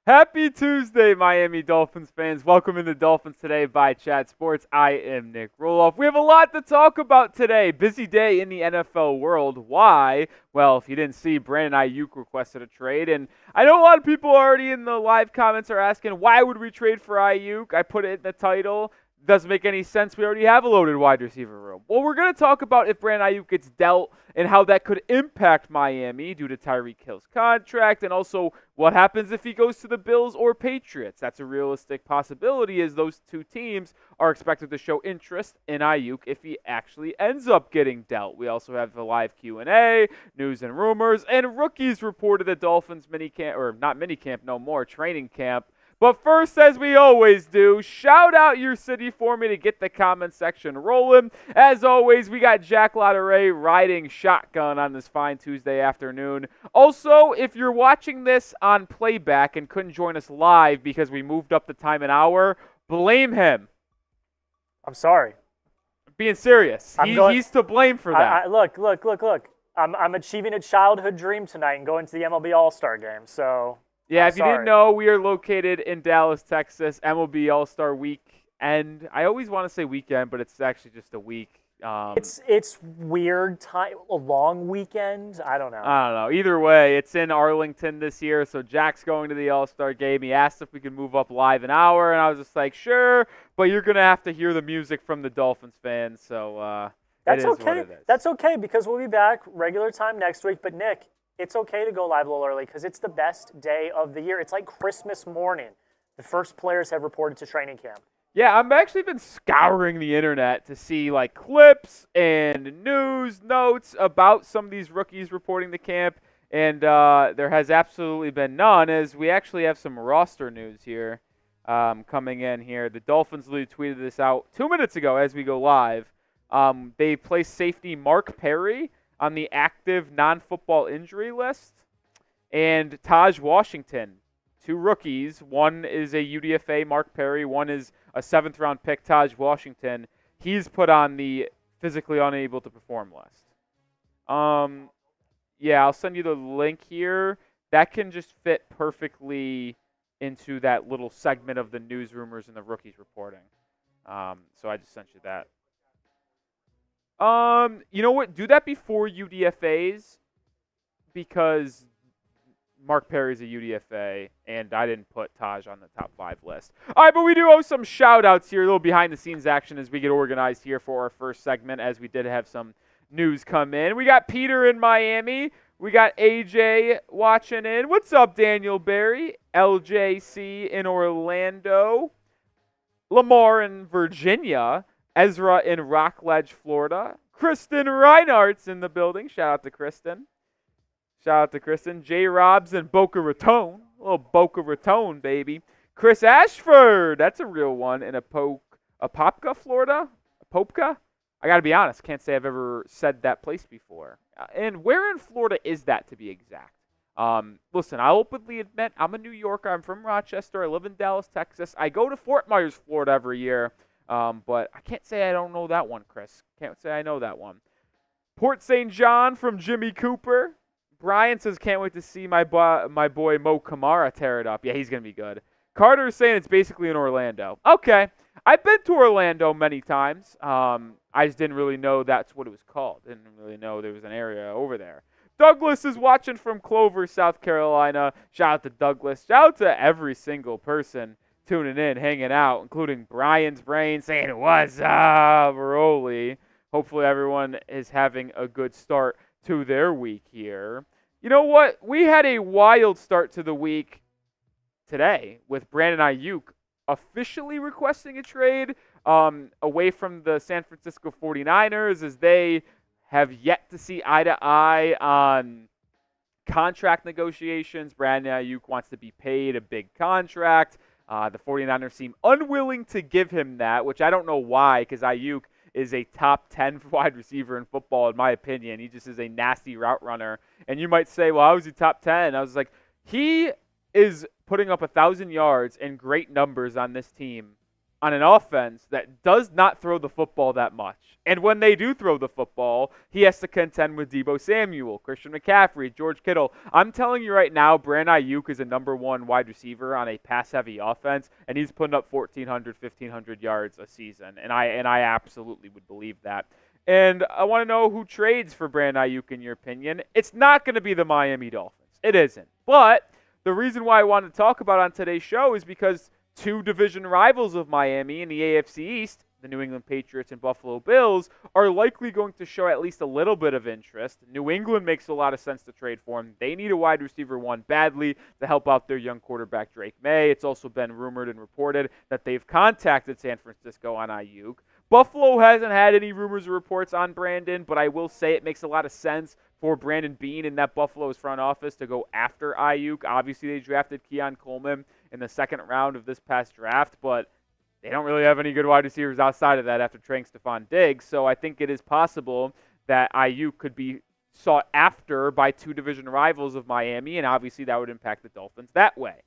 Happy Tuesday, Miami Dolphins fans. Welcome into Dolphins Today by Chat Sports. I am Nic Rohloff. We have a lot to talk about today. Busy day in the NFL world. Why? Well, if you didn't see, Brandon Aiyuk requested a trade. And I know a lot of people already in the live comments are asking, why would we trade for Aiyuk? I put it in the title. Doesn't make any sense. We already have a loaded wide receiver room. Well, we're going to talk about if Brandon Aiyuk gets dealt and how that could impact Miami due to Tyreek Hill's contract, and also what happens if he goes to the Bills or Patriots. That's a realistic possibility, as those two teams are expected to show interest in Aiyuk if he actually ends up getting dealt. We also have the live Q&A, news and rumors, and rookies reported at Dolphins minicamp, or not minicamp no more, training camp. But first, as we always do, shout out your city for me to get the comment section rolling. As always, we got Jack Lotteray riding shotgun on this fine Tuesday afternoon. Also, if you're watching this on playback and couldn't join us live because we moved up the time an hour, blame him. I'm sorry. Being serious. He's to blame for that. Look. I'm achieving a childhood dream tonight and going to the MLB All-Star game, so... Yeah, if you didn't know, we are located in Dallas, Texas, MLB All-Star Weekend. I always want to say weekend, but it's actually just a week. It's weird time, a long weekend. I don't know. Either way, it's in Arlington this year, so Jack's going to the All-Star game. He asked if we could move up live an hour, and I was just like, sure, but you're going to have to hear the music from the Dolphins fans, so that's okay. What it is. That's okay, because we'll be back regular time next week. But, Nick, it's okay to go live a little early because it's the best day of the year. It's like Christmas morning. The first players have reported to training camp. Yeah, I've actually been scouring the internet to see like clips and news notes about some of these rookies reporting to camp, and there has absolutely been none, as we actually have some roster news here coming in here. The Dolphins literally tweeted this out 2 minutes ago as we go live. They placed safety Mark Perry on the active non-football injury list, and Taj Washington, two rookies. One is a UDFA, Mark Perry. One is a 7th-round pick, Taj Washington. He's put on the physically unable to perform list. Yeah, I'll send you the link here. That can just fit perfectly into that little segment of the news rumors and the rookies reporting. So I just sent you that. You know what? Do that before UDFAs, because Mark Perry's a UDFA, and I didn't put Taj on the top 5 list. All right, but we do have some shout-outs here, a little behind-the-scenes action as we get organized here for our first segment, as we did have some news come in. We got Peter in Miami. We got AJ watching in. What's up, Daniel Berry? LJC in Orlando. Lamar in Virginia. Ezra in Rockledge, Florida. Kristen Reinhardt's in the building. Shout out to Kristen. J. Robs in Boca Raton. A little Boca Raton, baby. Chris Ashford. That's a real one. In Apopka, Florida. Apopka? I got to be honest. Can't say I've ever said that place before. And where in Florida is that, to be exact? Listen, I'll openly admit I'm a New Yorker. I'm from Rochester. I live in Dallas, Texas. I go to Fort Myers, Florida every year. But I can't say I don't know that one, Chris. Can't say I know that one. Port St. John from Jimmy Cooper. Brian says, can't wait to see my boy Mo Kamara tear it up. Yeah, he's going to be good. Carter's saying it's basically in Orlando. Okay. I've been to Orlando many times. I just didn't really know that's what it was called. Didn't really know there was an area over there. Douglas is watching from Clover, South Carolina. Shout out to Douglas. Shout out to every single person tuning in, hanging out, including Brian's brain saying, what's up, Rolly. Hopefully everyone is having a good start to their week here. You know what? We had a wild start to the week today with Brandon Aiyuk officially requesting a trade away from the San Francisco 49ers, as they have yet to see eye to eye on contract negotiations. Brandon Aiyuk wants to be paid a big contract. The 49ers seem unwilling to give him that, which I don't know why, because Aiyuk is a top 10 wide receiver in football, in my opinion. He just is a nasty route runner. And you might say, well, how is he top 10? I was like, he is putting up 1,000 yards and great numbers on this team on an offense that does not throw the football that much. And when they do throw the football, he has to contend with Deebo Samuel, Christian McCaffrey, George Kittle. I'm telling you right now, Brandon Aiyuk is a number one wide receiver on a pass-heavy offense, and he's putting up 1,400, 1,500 yards a season. And I absolutely would believe that. And I want to know who trades for Brandon Aiyuk in your opinion. It's not going to be the Miami Dolphins. It isn't. But the reason why I wanted to talk about it on today's show is because two division rivals of Miami in the AFC East, the New England Patriots and Buffalo Bills, are likely going to show at least a little bit of interest. New England makes a lot of sense to trade for him. They need a wide receiver one badly to help out their young quarterback Drake May. It's also been rumored and reported that they've contacted San Francisco on Aiyuk. Buffalo hasn't had any rumors or reports on Brandon, but I will say it makes a lot of sense for Brandon Beane in that Buffalo's front office to go after Aiyuk. Obviously, they drafted Keon Coleman in the second round of this past draft, but they don't really have any good wide receivers outside of that after trading Stephon Diggs. So I think it is possible that Aiyuk could be sought after by two division rivals of Miami, and obviously that would impact the Dolphins that way.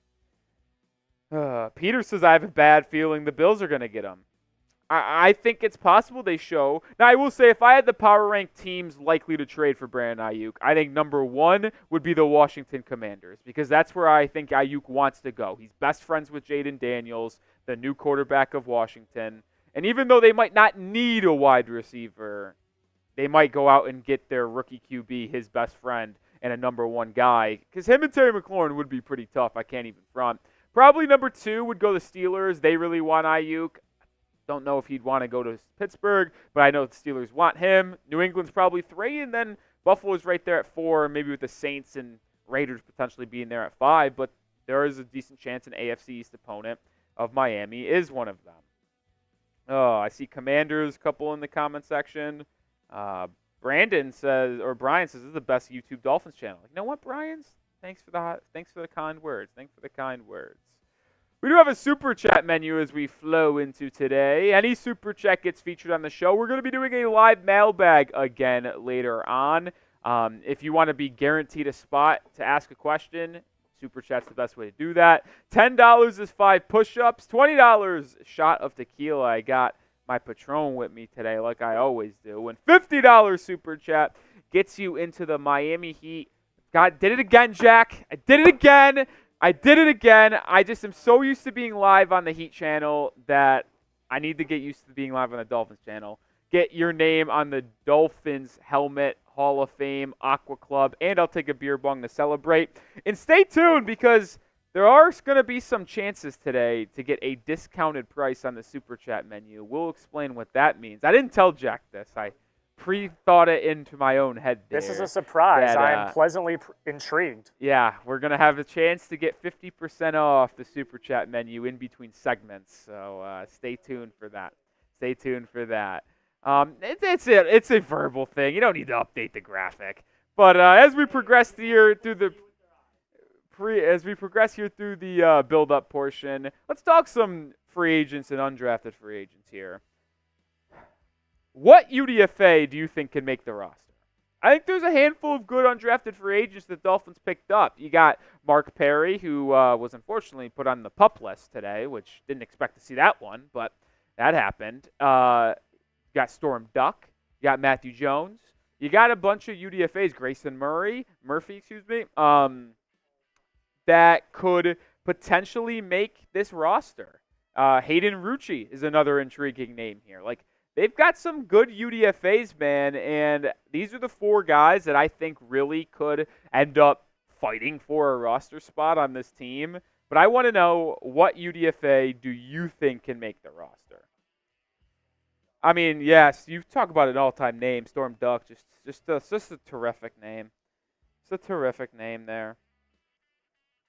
Peter says, I have a bad feeling the Bills are going to get him. I think it's possible they show. Now, I will say, if I had the power rank teams likely to trade for Brandon Aiyuk, I think number one would be the Washington Commanders, because that's where I think Aiyuk wants to go. He's best friends with Jaden Daniels, the new quarterback of Washington. And even though they might not need a wide receiver, they might go out and get their rookie QB, his best friend, and a number one guy. Because him and Terry McLaurin would be pretty tough. I can't even front. Probably number two would go the Steelers. They really want Aiyuk. Don't know if he'd want to go to Pittsburgh, but I know the Steelers want him. New England's probably three, and then Buffalo's right there at four, maybe with the Saints and Raiders potentially being there at five, but there is a decent chance an AFC East opponent of Miami is one of them. Oh, I see Commanders couple in the comment section. Brian says this is the best YouTube Dolphins channel. You know what, Brian? Thanks for the kind words. We do have a super chat menu as we flow into today. Any super chat gets featured on the show. We're going to be doing a live mailbag again later on. If you want to be guaranteed a spot to ask a question, super chat's the best way to do that. $10 is 5 push-ups. $20 shot of tequila. I got my Patron with me today like I always do. And $50 super chat gets you into the Miami Heat. God, did it again, Jack. I did it again. I just am so used to being live on the Heat channel that I need to get used to being live on the Dolphins channel. Get your name on the Dolphins helmet, Hall of Fame, Aqua Club, and I'll take a beer bong to celebrate. And stay tuned because there are going to be some chances today to get a discounted price on the Super Chat menu. We'll explain what that means. I didn't tell Jack this. I pre-thought it into my own head there. This is a surprise. I am pleasantly intrigued. Yeah, we're going to have a chance to get 50% off the Super Chat menu in between segments. So stay tuned for that. It's a verbal thing. You don't need to update the graphic. But as we progress here through the build-up portion, let's talk some free agents and undrafted free agents here. What UDFA do you think can make the roster? I think there's a handful of good undrafted free agents that Dolphins picked up. You got Mark Perry, who was unfortunately put on the PUP list today, which didn't expect to see that one, but that happened. You got Storm Duck. You got Matthew Jones. You got a bunch of UDFAs, Grayson Murphy, that could potentially make this roster. Hayden Rucci is another intriguing name here. They've got some good UDFAs, man, and these are the four guys that I think really could end up fighting for a roster spot on this team. But I want to know, what UDFA do you think can make the roster? I mean, yes, you talk about an all-time name, Storm Duck, just a terrific name. It's a terrific name there.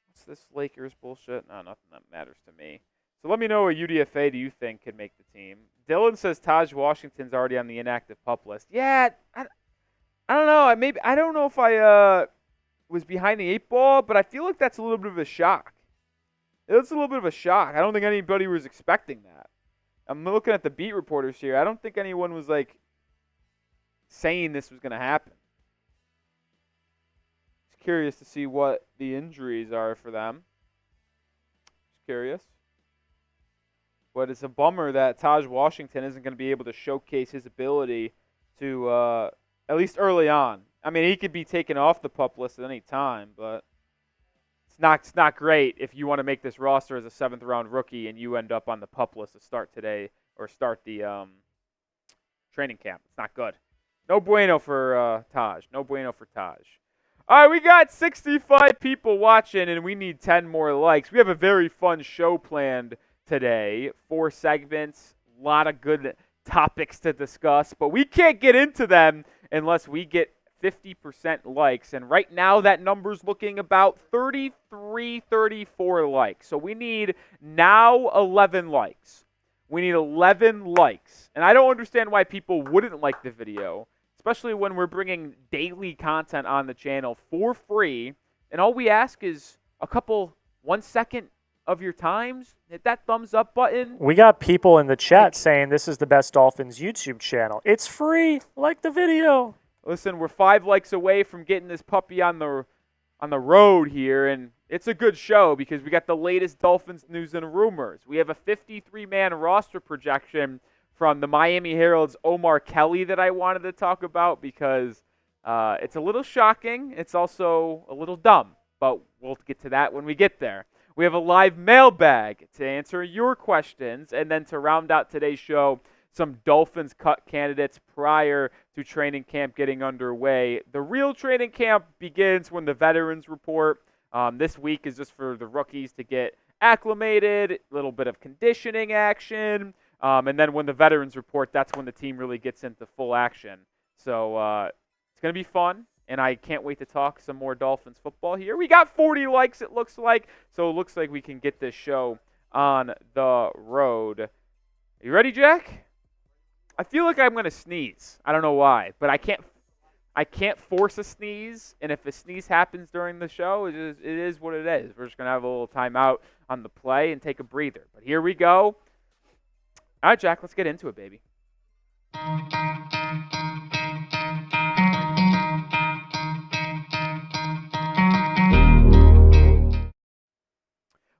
What's this Lakers bullshit? No, nothing that matters to me. So let me know what UDFA do you think can make the team. Dylan says Taj Washington's already on the inactive PUP list. Yeah, I don't know. I don't know if I was behind the 8 ball, but I feel like that's a little bit of a shock. It's a little bit of a shock. I don't think anybody was expecting that. I'm looking at the beat reporters here. I don't think anyone was saying this was going to happen. Just curious to see what the injuries are for them. Just curious. but it's a bummer that Taj Washington isn't going to be able to showcase his ability to, at least early on. I mean, he could be taken off the PUP list at any time, but it's not great if you want to make this roster as a 7th-round rookie and you end up on the PUP list to start today or start the training camp. It's not good. No bueno for Taj. No bueno for Taj. All right, we got 65 people watching, and we need 10 more likes. We have a very fun show planned today. 4 segments, a lot of good topics to discuss, but we can't get into them unless we get 50% likes. And right now, that number's looking about 33, 34 likes. So we need now 11 likes. We need 11 likes. And I don't understand why people wouldn't like the video, especially when we're bringing daily content on the channel for free. And all we ask is a couple 1 second of your times. Hit that thumbs up button. We got people in the chat saying this is the best Dolphins YouTube channel. It's free. Like the video. Listen, we're 5 likes away from getting this puppy on the road here, and it's a good show because we got the latest Dolphins news and rumors. We have a 53-man roster projection from the Miami Herald's Omar Kelly that I wanted to talk about because it's a little shocking. It's also a little dumb, but we'll get to that when we get there. We have a live mailbag to answer your questions, and then to round out today's show, some Dolphins cut candidates prior to training camp getting underway. The real training camp begins when the veterans report. This week is just for the rookies to get acclimated, a little bit of conditioning action, and then when the veterans report, that's when the team really gets into full action. So it's going to be fun, and I can't wait to talk some more Dolphins football here. We got 40 likes, it looks like, so it looks like we can get this show on the road. You ready, Jack? I feel like I'm going to sneeze. I don't know why, but I can't force a sneeze, and if a sneeze happens during the show, it is what it is. We're just going to have a little timeout on the play and take a breather. But here we go. All right, Jack, let's get into it, baby.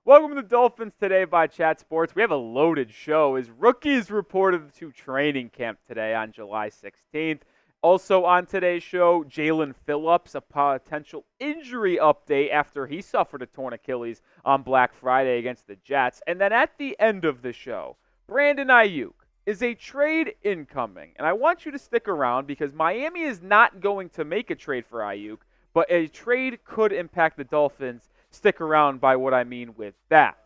Welcome to Dolphins Today by Chat Sports. We have a loaded show as rookies reported to training camp today on July 16th. Also on today's show, Jaylen Phillips, a potential injury update after he suffered a torn Achilles on Black Friday against the Jets. And then at the end of the show, Brandon Aiyuk, is a trade incoming. And I want you to stick around because Miami is not going to make a trade for Aiyuk, but a trade could impact the Dolphins. Stick around by what I mean with that.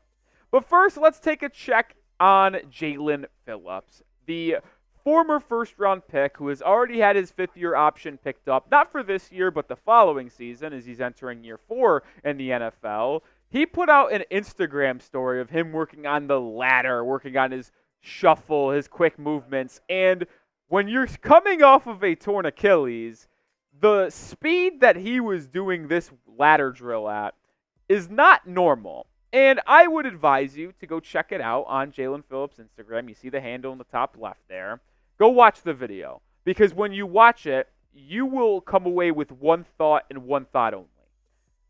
But first, let's take a check on Jaylen Phillips, the former first-round pick who has already had his 5th-year option picked up, not for this year, but the following season as he's entering year 4 in the NFL. He put out an Instagram story of him working on the ladder, working on his shuffle, his quick movements. And when you're coming off of a torn Achilles, the speed that he was doing this ladder drill at is not normal. And I would advise you to go check it out on Jaylen Phillips' Instagram. You see the handle in the top left there. Go watch the video. Because when you watch it, you will come away with one thought and one thought only.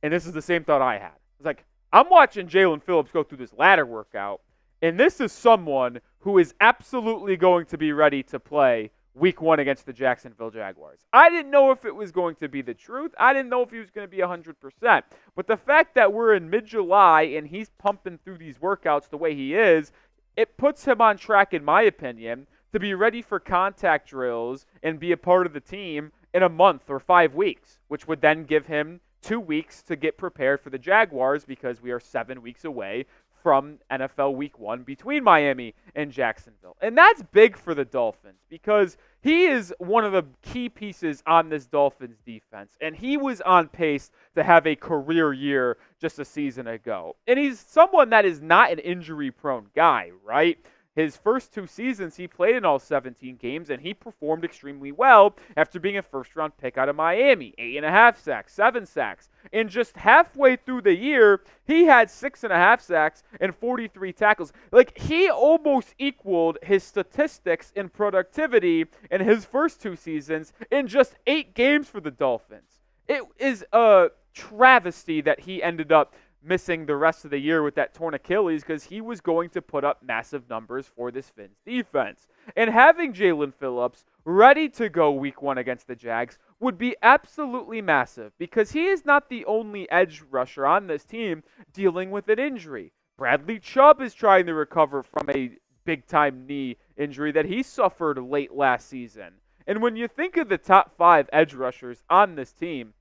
And this is the same thought I had. It's like, I'm watching Jaylen Phillips go through this ladder workout, and this is someone who is absolutely going to be ready to play Week 1 against the Jacksonville Jaguars. I didn't know if it was going to be the truth. I didn't know if he was going to be 100%. But the fact that we're in mid-July and he's pumping through these workouts the way he is, it puts him on track, in my opinion, to be ready for contact drills and be a part of the team in a month or 5 weeks, which would then give him 2 weeks to get prepared for the Jaguars because we are 7 weeks away from NFL Week 1 between Miami and Jacksonville. And that's big for the Dolphins because he is one of the key pieces on this Dolphins defense. And he was on pace to have a career year just a season ago. And he's someone that is not an injury-prone guy, right? His first 2 seasons, he played in all 17 games, and he performed extremely well after being a first-round pick out of Miami. 8.5 sacks, 7 sacks. And just halfway through the year, he had 6.5 sacks and 43 tackles. Like, he almost equaled his statistics in productivity in his first 2 seasons in just 8 games for the Dolphins. It is a travesty that he ended up missing the rest of the year with that torn Achilles because he was going to put up massive numbers for this Fins defense. And having Jaylen Phillips ready to go week 1 against the Jags would be absolutely massive because he is not the only edge rusher on this team dealing with an injury. Bradley Chubb is trying to recover from a big-time knee injury that he suffered late last season. And when you think of the top 5 edge rushers on this team,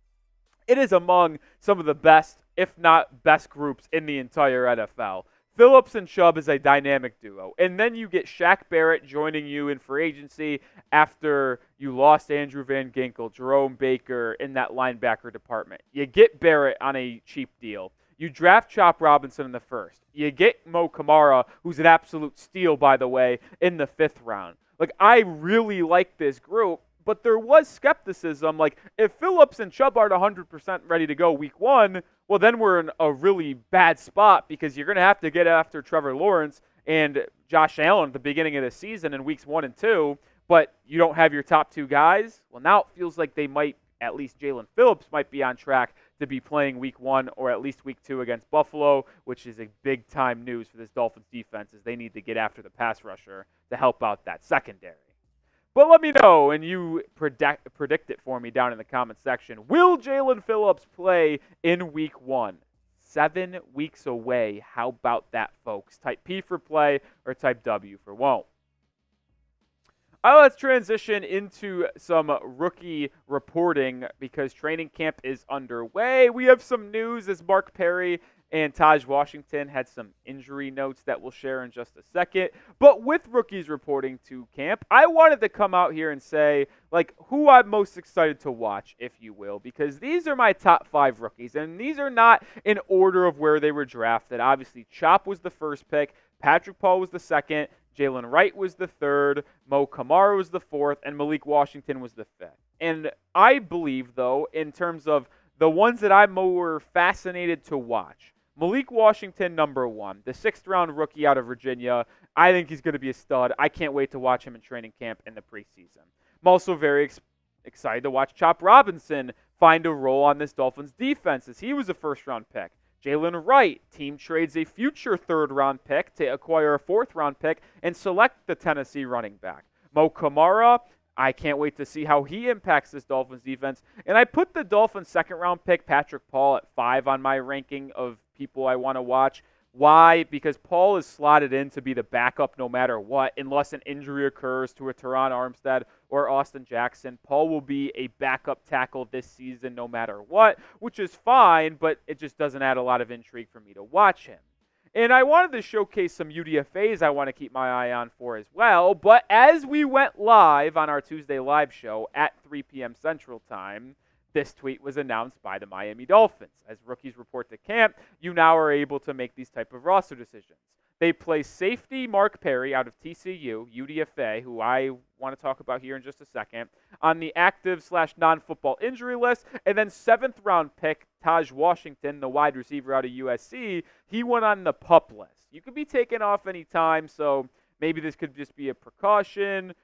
it is among some of the best, if not best groups in the entire NFL. Phillips and Chubb is a dynamic duo. And then you get Shaq Barrett joining you in free agency after you lost Andrew Van Ginkel, Jerome Baker in that linebacker department. You get Barrett on a cheap deal. You draft Chop Robinson in the first. You get Mo Kamara, who's an absolute steal, by the way, in the 5th round. Like, I really like this group, but there was skepticism. Like, if Phillips and Chubb aren't 100% ready to go week 1, well, then we're in a really bad spot because you're going to have to get after Trevor Lawrence and Josh Allen at the beginning of the season in weeks 1 and 2, but you don't have your top 2 guys. Well, now it feels like they might, at least Jaylen Phillips might be on track to be playing week 1 or at least week 2 against Buffalo, which is a big-time news for this Dolphins defense as they need to get after the pass rusher to help out that secondary. But let me know, and you predict it for me down in the comments section. Will Jaylen Phillips play in week 1? 7 weeks away. How about that, folks? Type P for play or type W for won't. All right, let's transition into some rookie reporting because training camp is underway. We have some news as Mark Perry and Taj Washington had some injury notes that we'll share in just a second. But with rookies reporting to camp, I wanted to come out here and say, like, who I'm most excited to watch, if you will, because these are my top 5 rookies, and these are not in order of where they were drafted. Obviously, Chop was the first pick, Patrick Paul was the second, Jalen Wright was the 3rd, Mo Kamara was the 4th, and Malik Washington was the 5th. And I believe, though, in terms of the ones that I'm more fascinated to watch, Malik Washington, number 1, the 6th-round rookie out of Virginia. I think he's going to be a stud. I can't wait to watch him in training camp in the preseason. I'm also very excited to watch Chop Robinson find a role on this Dolphins defense as he was a first-round pick. Jalen Wright, team trades a future 3rd-round pick to acquire a 4th-round pick and select the Tennessee running back. Mo Kamara, I can't wait to see how he impacts this Dolphins defense. And I put the Dolphins 2nd-round pick, Patrick Paul, at 5 on my ranking of people I want to watch. Why? Because Paul is slotted in to be the backup no matter what, unless an injury occurs to a Teron Armstead or Austin Jackson. Paul will be a backup tackle this season no matter what, which is fine, but it just doesn't add a lot of intrigue for me to watch him. And I wanted to showcase some UDFAs I want to keep my eye on for as well, but as we went live on our Tuesday live show at 3 p.m. Central Time, this tweet was announced by the Miami Dolphins. As rookies report to camp, you now are able to make these type of roster decisions. They place safety Mark Perry out of TCU, UDFA, who I want to talk about here in just a second, on the active/non-football injury list, and then 7th-round pick Taj Washington, the wide receiver out of USC, he went on the PUP list. You could be taken off any time, so maybe this could just be a precaution,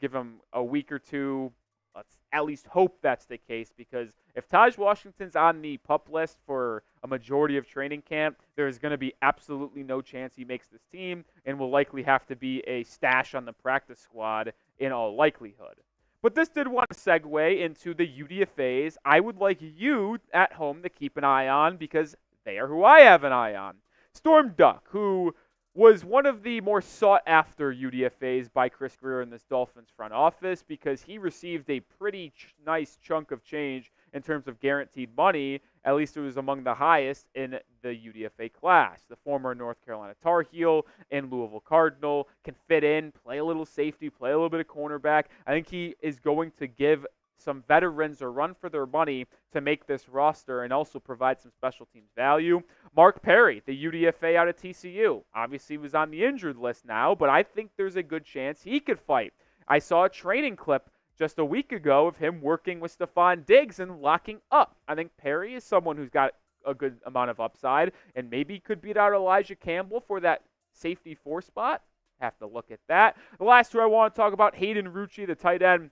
give him a week or two. Let's at least hope that's the case, because if Taj Washington's on the PUP list for a majority of training camp, there's going to be absolutely no chance he makes this team and will likely have to be a stash on the practice squad in all likelihood. But this did want to segue into the UDFAs I would like you at home to keep an eye on, because they are who I have an eye on. Storm Duck, who was one of the more sought-after UDFAs by Chris Grier in this Dolphins front office, because he received a pretty nice chunk of change in terms of guaranteed money. At least it was among the highest in the UDFA class. The former North Carolina Tar Heel and Louisville Cardinal can fit in, play a little safety, play a little bit of cornerback. I think he is going to give some veterans a run for their money to make this roster and also provide some special teams value. Mark Perry, the UDFA out of TCU, obviously was on the injured list now, but I think there's a good chance he could fight. I saw a training clip just a week ago of him working with Stephon Diggs and locking up. I think Perry is someone who's got a good amount of upside and maybe could beat out Elijah Campbell for that safety 4 spot. Have to look at that. The last two I want to talk about, Hayden Rucci, the tight end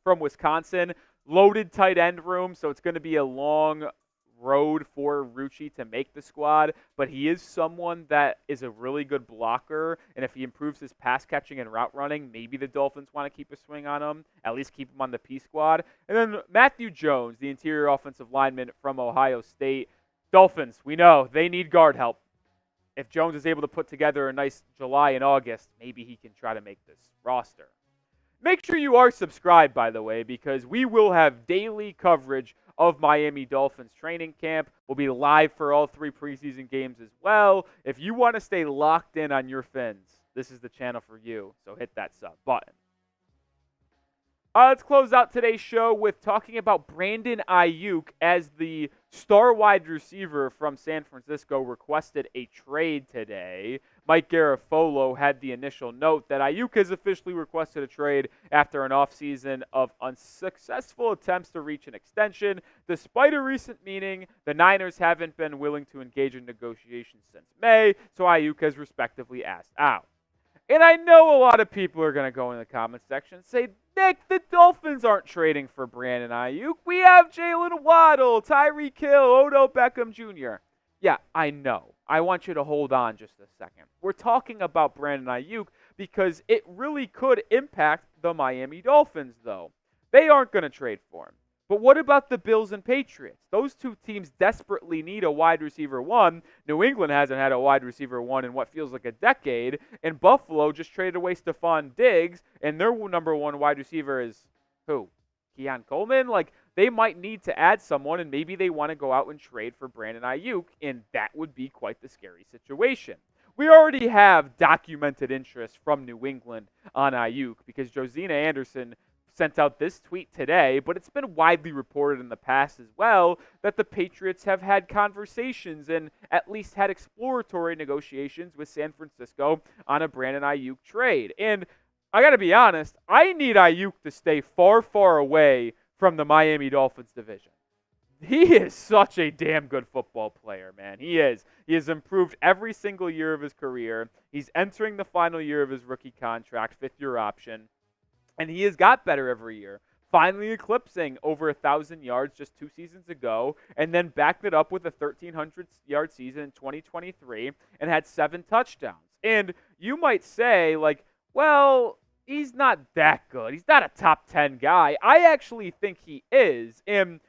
from Wisconsin. Loaded tight end room, so it's going to be a long road for Rucci to make the squad, but he is someone that is a really good blocker, and if he improves his pass catching and route running, maybe the Dolphins want to keep a swing on him, at least keep him on the P squad. And then Matthew Jones, the interior offensive lineman from Ohio State. Dolphins, we know they need guard help. If Jones is able to put together a nice July and August, maybe he can try to make this roster. Make sure you are subscribed, by the way, because we will have daily coverage of Miami Dolphins training camp. We'll be live for all 3 preseason games as well. If you want to stay locked in on your Fins, this is the channel for you, so hit that sub button. Let's close out today's show with talking about Brandon Aiyuk, as the star wide receiver from San Francisco requested a trade today. Mike Garafolo had the initial note that Aiyuk has officially requested a trade after an offseason of unsuccessful attempts to reach an extension. Despite a recent meeting, the Niners haven't been willing to engage in negotiations since May, so Aiyuk has respectively asked out. And I know a lot of people are going to go in the comments section and say, Nick, the Dolphins aren't trading for Brandon Aiyuk. We have Jaylen Waddle, Tyreek Hill, Odell Beckham Jr. Yeah, I know. I want you to hold on just a second. We're talking about Brandon Aiyuk because it really could impact the Miami Dolphins, though. They aren't going to trade for him. But what about the Bills and Patriots? Those two teams desperately need a wide receiver one. New England hasn't had a wide receiver one in what feels like a decade. And Buffalo just traded away Stephon Diggs, and their number one wide receiver is who? Keon Coleman? Like, they might need to add someone, and maybe they want to go out and trade for Brandon Aiyuk, and that would be quite the scary situation. We already have documented interest from New England on Aiyuk because Josina Anderson sent out this tweet today, but it's been widely reported in the past as well that the Patriots have had conversations and at least had exploratory negotiations with San Francisco on a Brandon Aiyuk trade. And I got to be honest, I need Aiyuk to stay far, far away from the Miami Dolphins division. He is such a damn good football player, man. He is. He has improved every single year of his career. He's entering the final year of his rookie contract, 5th-year option. And he has got better every year, finally eclipsing over 1,000 yards just 2 seasons ago, and then backed it up with a 1,300-yard season in 2023 and had 7 touchdowns. And you might say, like, well, he's not that good. He's not a top 10 guy. I actually think he is. And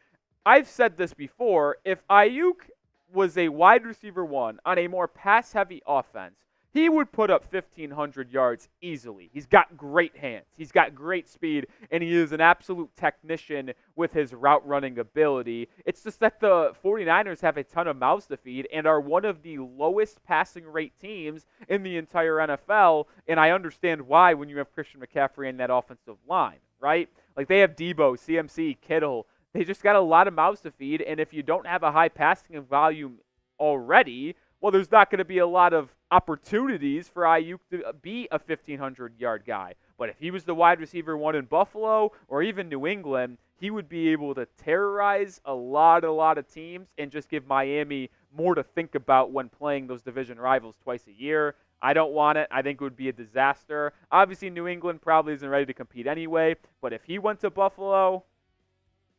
I've said this before. If Aiyuk was a wide receiver one on a more pass-heavy offense, he would put up 1,500 yards easily. He's got great hands. He's got great speed, and he is an absolute technician with his route running ability. It's just that the 49ers have a ton of mouths to feed and are one of the lowest passing rate teams in the entire NFL, and I understand why when you have Christian McCaffrey in that offensive line, right? Like, they have Debo, CMC, Kittle. They just got a lot of mouths to feed, and if you don't have a high passing volume already, well, there's not going to be a lot of opportunities for Aiyuk to be a 1,500-yard guy. But if he was the wide receiver one in Buffalo or even New England, he would be able to terrorize a lot of teams and just give Miami more to think about when playing those division rivals twice a year. I don't want it. I think it would be a disaster. Obviously, New England probably isn't ready to compete anyway. But if he went to Buffalo,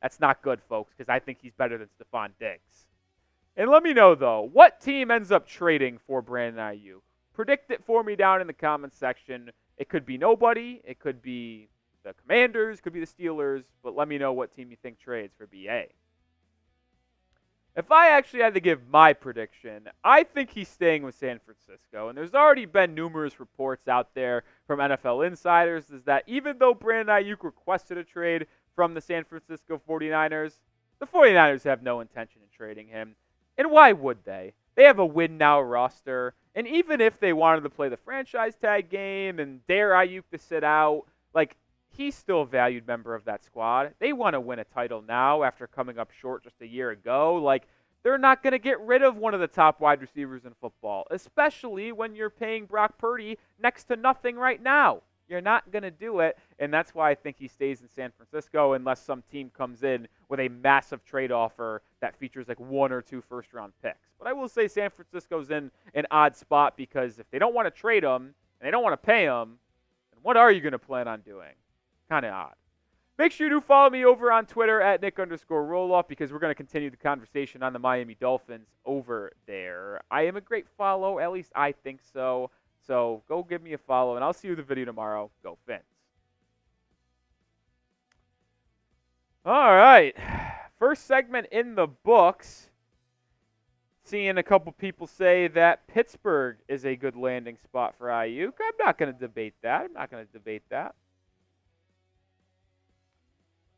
that's not good, folks, because I think he's better than Stephon Diggs. And let me know, though, what team ends up trading for Brandon Aiyuk? Predict it for me down in the comments section. It could be nobody. It could be the Commanders. It could be the Steelers. But let me know what team you think trades for BA. If I actually had to give my prediction, I think he's staying with San Francisco. And there's already been numerous reports out there from NFL insiders is that even though Brandon Aiyuk requested a trade from the San Francisco 49ers, the 49ers have no intention in trading him. And why would they? They have a win-now roster. And even if they wanted to play the franchise tag game and dare Aiyuk to sit out, like, he's still a valued member of that squad. They want to win a title now after coming up short just a year ago. Like, they're not going to get rid of one of the top wide receivers in football, especially when you're paying Brock Purdy next to nothing right now. You're not going to do it, and that's why I think he stays in San Francisco unless some team comes in with a massive trade offer that features like 1 or 2 first-round picks. But I will say San Francisco's in an odd spot because if they don't want to trade him and they don't want to pay him, then what are you going to plan on doing? Kind of odd. Make sure you do follow me over on Twitter at Nic_Rohloff because we're going to continue the conversation on the Miami Dolphins over there. I am a great follow, at least I think so. So go give me a follow, and I'll see you in the video tomorrow. Go Fins. All right. First segment in the books. Seeing a couple people say that Pittsburgh is a good landing spot for Aiyuk. I'm not going to debate that.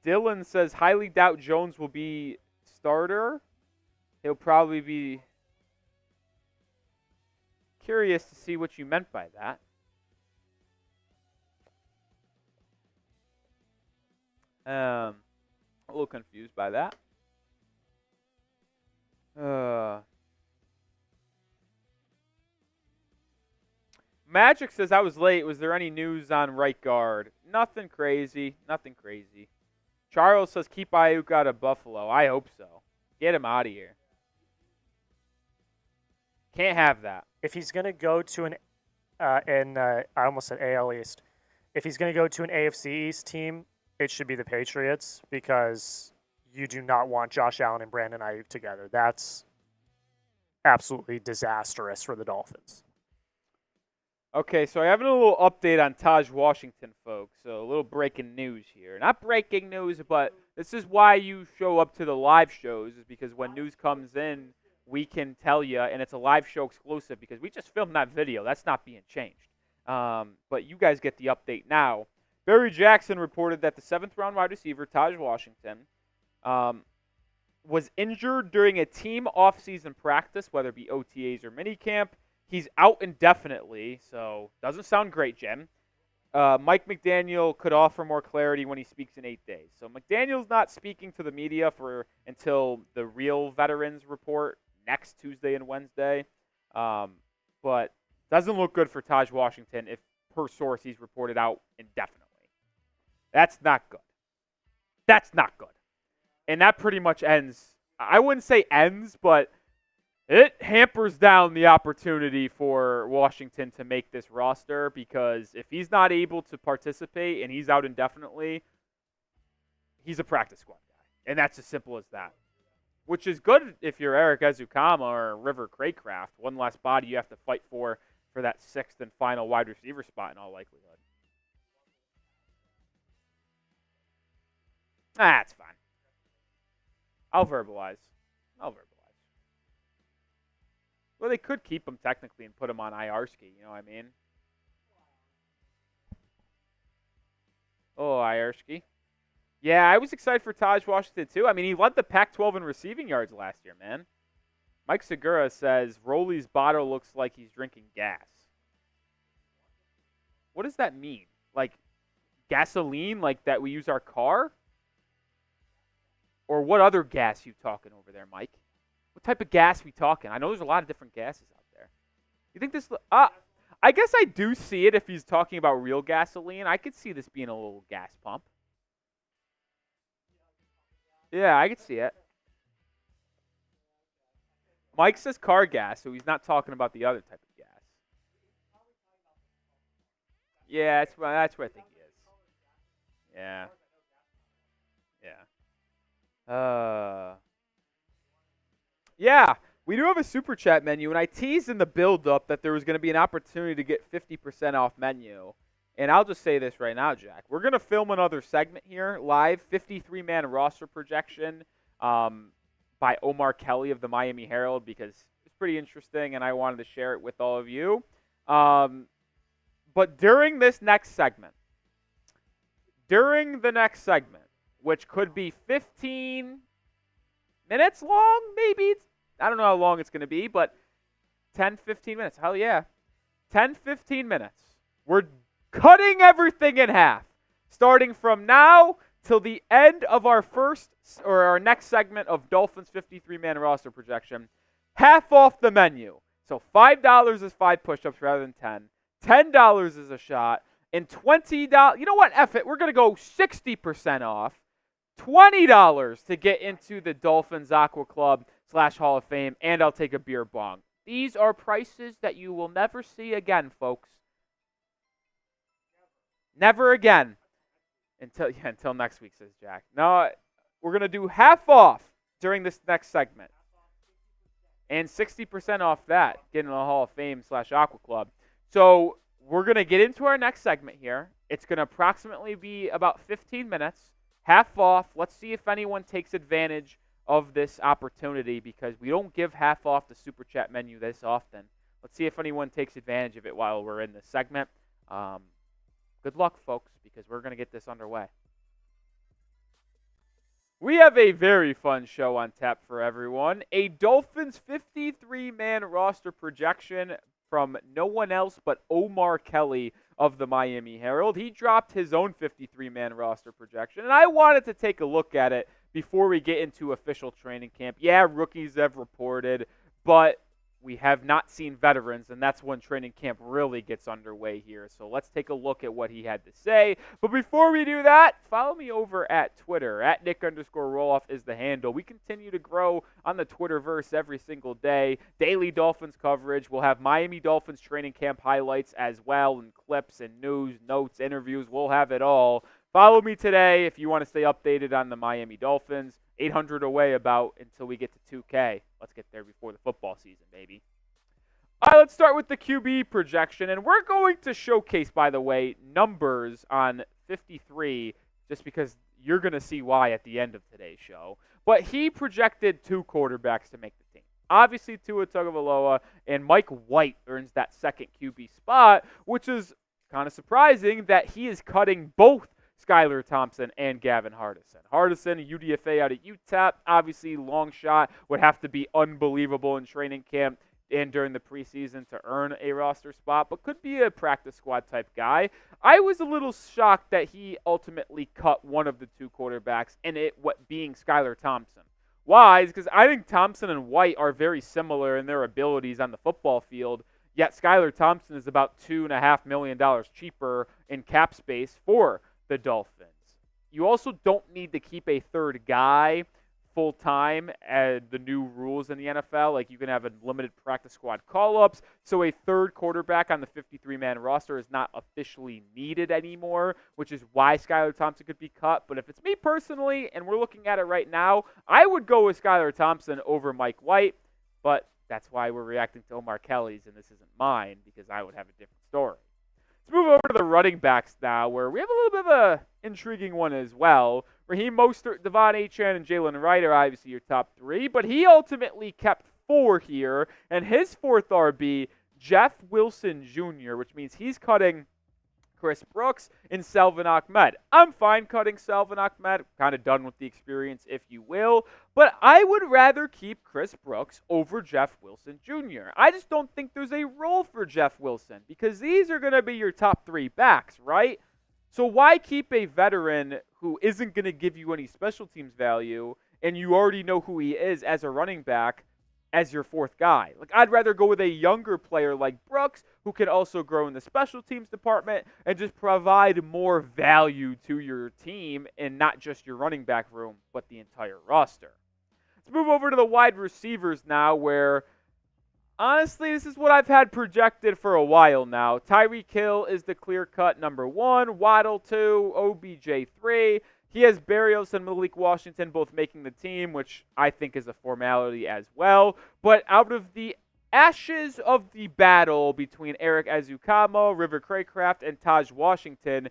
Dylan says, highly doubt Jones will be starter. He'll probably be curious to see what you meant by that. A little confused by that. Magic says, I was late. Was there any news on right guard? Nothing crazy. Charles says, keep Aiyuk out of Buffalo. I hope so. Get him out of here. Can't have that. If he's going to go to I almost said AL East. If he's going to go to an AFC East team, it should be the Patriots because you do not want Josh Allen and Brandon Aiyuk together. That's absolutely disastrous for the Dolphins. Okay, so I have a little update on Taj Washington, folks. So a little breaking news here. Not breaking news, but this is why you show up to the live shows, is because when news comes in, we can tell you, and it's a live show exclusive because we just filmed that video. That's not being changed. But you guys get the update now. Barry Jackson reported that the 7th-round wide receiver, Taj Washington, was injured during a team off-season practice, whether it be OTAs or minicamp. He's out indefinitely, so doesn't sound great, Jim. Mike McDaniel could offer more clarity when he speaks in 8 days. So McDaniel's not speaking to the media until the real veterans report next Tuesday and Wednesday. But doesn't look good for Taj Washington if, per source, he's reported out indefinitely. That's not good. And that pretty much ends. I wouldn't say ends, but it hampers down the opportunity for Washington to make this roster because if he's not able to participate and he's out indefinitely, he's a practice squad guy. And that's as simple as that. Which is good if you're Eric Ezukama or River Craycraft. One less body you have to fight for that 6th and final wide receiver spot in all likelihood. That's fine. I'll verbalize. Well, they could keep him technically and put him on IR ski, you know what I mean? Oh, IR ski. Yeah, I was excited for Taj Washington too. I mean, he led the Pac-12 in receiving yards last year, man. Mike Segura says, Rolly's bottle looks like he's drinking gas. What does that mean? Like gasoline, like that we use our car? Or what other gas you talking over there, Mike? What type of gas we talking? I know there's a lot of different gases out there. You think this... I guess I do see it if he's talking about real gasoline. I could see this being a little gas pump. Yeah, I could see it. Mike says car gas, so he's not talking about the other type of gas. Yeah, that's where I think he is. Yeah. Yeah, we do have a super chat menu, and I teased in the build-up that there was going to be an opportunity to get 50% off menu. And I'll just say this right now, Jack. We're going to film another segment here, live, 53-man roster projection by Omar Kelly of the Miami Herald, because it's pretty interesting, and I wanted to share it with all of you. But during the next segment, which could be 15 minutes long, maybe. I don't know how long it's going to be, but 10, 15 minutes. Hell yeah. 10, 15 minutes. We're cutting everything in half, starting from now till the end of our next segment of Dolphins 53-man roster projection. Half off the menu. So $5 is 5 push-ups rather than 10. $10 is a shot. And $20, you know what? F it. We're going to go 60% off. $20 to get into the Dolphins Aqua Club / Hall of Fame, and I'll take a beer bong. These are prices that you will never see again, folks. Never again. Until next week, says Jack. No, we're going to do half off during this next segment. And 60% off that, getting the Hall of Fame / Aqua Club. So we're going to get into our next segment here. It's going to approximately be about 15 minutes, half off. Let's see if anyone takes advantage of this opportunity because we don't give half off the Super Chat menu this often. Let's see if anyone takes advantage of it while we're in this segment. Good luck, folks, because we're going to get this underway. We have a very fun show on tap for everyone. A Dolphins 53-man roster projection from no one else but Omar Kelly of the Miami Herald. He dropped his own 53-man roster projection, and I wanted to take a look at it before we get into official training camp. Yeah, rookies have reported, but we have not seen veterans, and that's when training camp really gets underway here. So let's take a look at what he had to say. But before we do that, follow me over at Twitter. At Nic_Rohloff is the handle. We continue to grow on the Twitterverse every single day. Daily Dolphins coverage. We'll have Miami Dolphins training camp highlights as well, and clips and news, notes, interviews. We'll have it all. Follow me today if you want to stay updated on the Miami Dolphins. 800 away about until we get to 2K. Let's get there before the football season, baby. All right, let's start with the QB projection. And we're going to showcase, by the way, numbers on 53 just because you're going to see why at the end of today's show. But he projected 2 quarterbacks to make the team. Obviously, Tua Tagovailoa and Mike White earns that second QB spot, which is kind of surprising that he is cutting both Skylar Thompson and Gavin Hardison. Hardison, UDFA out at UTEP, obviously long shot, would have to be unbelievable in training camp and during the preseason to earn a roster spot, but could be a practice squad type guy. I was a little shocked that he ultimately cut one of the 2 quarterbacks, and it being Skylar Thompson. Why? Because I think Thompson and White are very similar in their abilities on the football field, yet Skylar Thompson is about $2.5 million cheaper in cap space for the Dolphins. You also don't need to keep a third guy full-time as the new rules in the NFL. Like, you can have a limited practice squad call-ups, so a third quarterback on the 53-man roster is not officially needed anymore, which is why Skylar Thompson could be cut. But if it's me personally, and we're looking at it right now, I would go with Skylar Thompson over Mike White, but that's why we're reacting to Omar Kelly's, and this isn't mine, because I would have a different story. Let's move over to the running backs now, where we have a little bit of an intriguing one as well. Raheem Mostert, Devon Achane, and Jalen Wright are obviously your top 3, but he ultimately kept 4 here, and his 4th RB, Jeff Wilson Jr., which means he's cutting Chris Brooks and Salvon Ahmed. I'm fine cutting Salvon Ahmed. Kind of done with the experience, if you will. But I would rather keep Chris Brooks over Jeff Wilson Jr. I just don't think there's a role for Jeff Wilson because these are going to be your top 3 backs, right? So why keep a veteran who isn't going to give you any special teams value and you already know who he is as a running back as your 4th guy? Like, I'd rather go with a younger player like Brooks who can also grow in the special teams department and just provide more value to your team and not just your running back room, but the entire roster. Let's move over to the wide receivers now, where honestly, this is what I've had projected for a while now. Tyreek Hill is the clear-cut number 1, Waddle 2, OBJ 3. He has Berrios and Malik Washington both making the team, which I think is a formality as well. But out of the ashes of the battle between Eric Azukamo, River Craycraft, and Taj Washington,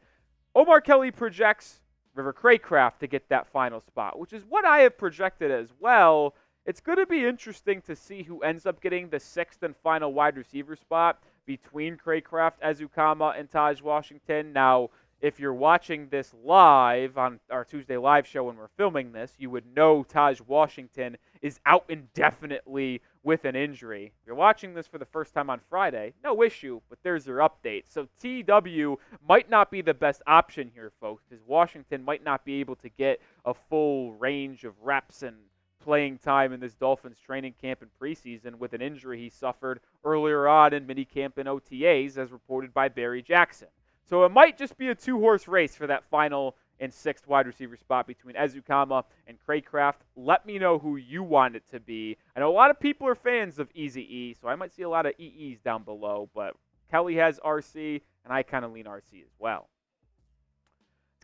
Omar Kelly projects River Craycraft to get that final spot, which is what I have projected as well. It's going to be interesting to see who ends up getting the 6th and final wide receiver spot between Craycraft, Azukama, and Taj Washington. Now, if you're watching this live on our Tuesday live show when we're filming this, you would know Taj Washington is out indefinitely with an injury. If you're watching this for the first time on Friday, no issue, but there's your update. So TW might not be the best option here, folks, because Washington might not be able to get a full range of reps and playing time in this Dolphins training camp and preseason with an injury he suffered earlier on in minicamp and OTAs, as reported by Barry Jackson. So it might just be a 2-horse race for that final and 6th wide receiver spot between Azukama and Craycraft. Let me know who you want it to be. I know a lot of people are fans of Eazy-E, so I might see a lot of EEs down below, but Kelly has RC, and I kind of lean RC as well.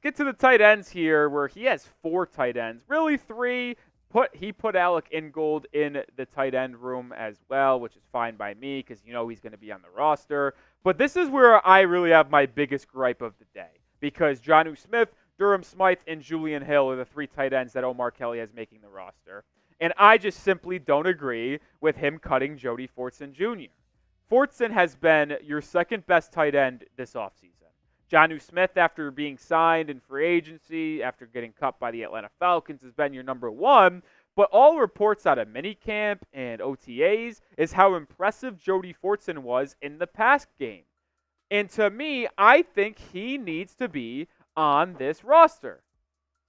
get to the tight ends here, where he has 4 tight ends. Really 3. He put Alec Ingold in the tight end room as well, which is fine by me because he's going to be on the roster. But this is where I really have my biggest gripe of the day, because Jonnu Smith, Durham Smythe, and Julian Hill are the 3 tight ends that Omar Kelly has making the roster. And I just simply don't agree with him cutting Jody Fortson Jr. Fortson has been your second best tight end this offseason. Jonnu Smith, after being signed in free agency, after getting cut by the Atlanta Falcons, has been your number 1. But all reports out of minicamp and OTAs is how impressive Jody Fortson was in the past game. And to me, I think he needs to be on this roster.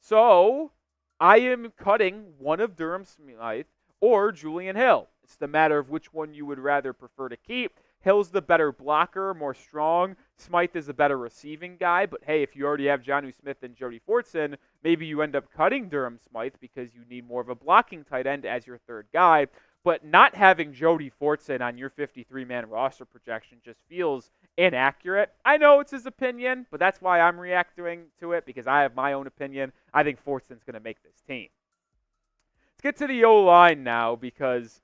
So I am cutting one of Durham Smythe or Julian Hill. It's the matter of which one you would rather prefer to keep. Hill's the better blocker, more strong. Smythe is the better receiving guy. But hey, if you already have Jonnu Smith and Jody Fortson, maybe you end up cutting Durham Smythe because you need more of a blocking tight end as your third guy. But not having Jody Fortson on your 53-man roster projection just feels inaccurate. I know it's his opinion, but that's why I'm reacting to it, because I have my own opinion. I think Fortson's going to make this team. Let's get to the O-line now, because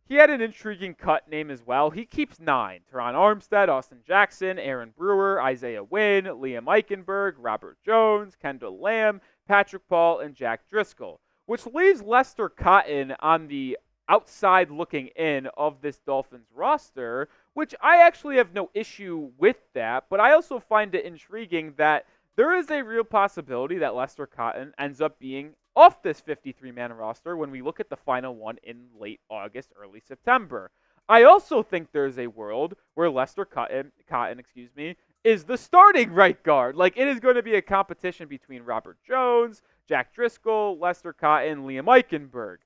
he had an intriguing cut name as well. He keeps 9. Teron Armstead, Austin Jackson, Aaron Brewer, Isaiah Wynn, Liam Eichenberg, Robert Jones, Kendall Lamb, Patrick Paul, and Jack Driscoll, which leaves Lester Cotton on the outside looking in of this Dolphins roster, which I actually have no issue with that, but I also find it intriguing that there is a real possibility that Lester Cotton ends up being off this 53-man roster when we look at the final one in late August, early September. I also think there's a world where Lester Cotton, is the starting right guard. Like, it is going to be a competition between Robert Jones, Jack Driscoll, Lester Cotton, Liam Eichenberg.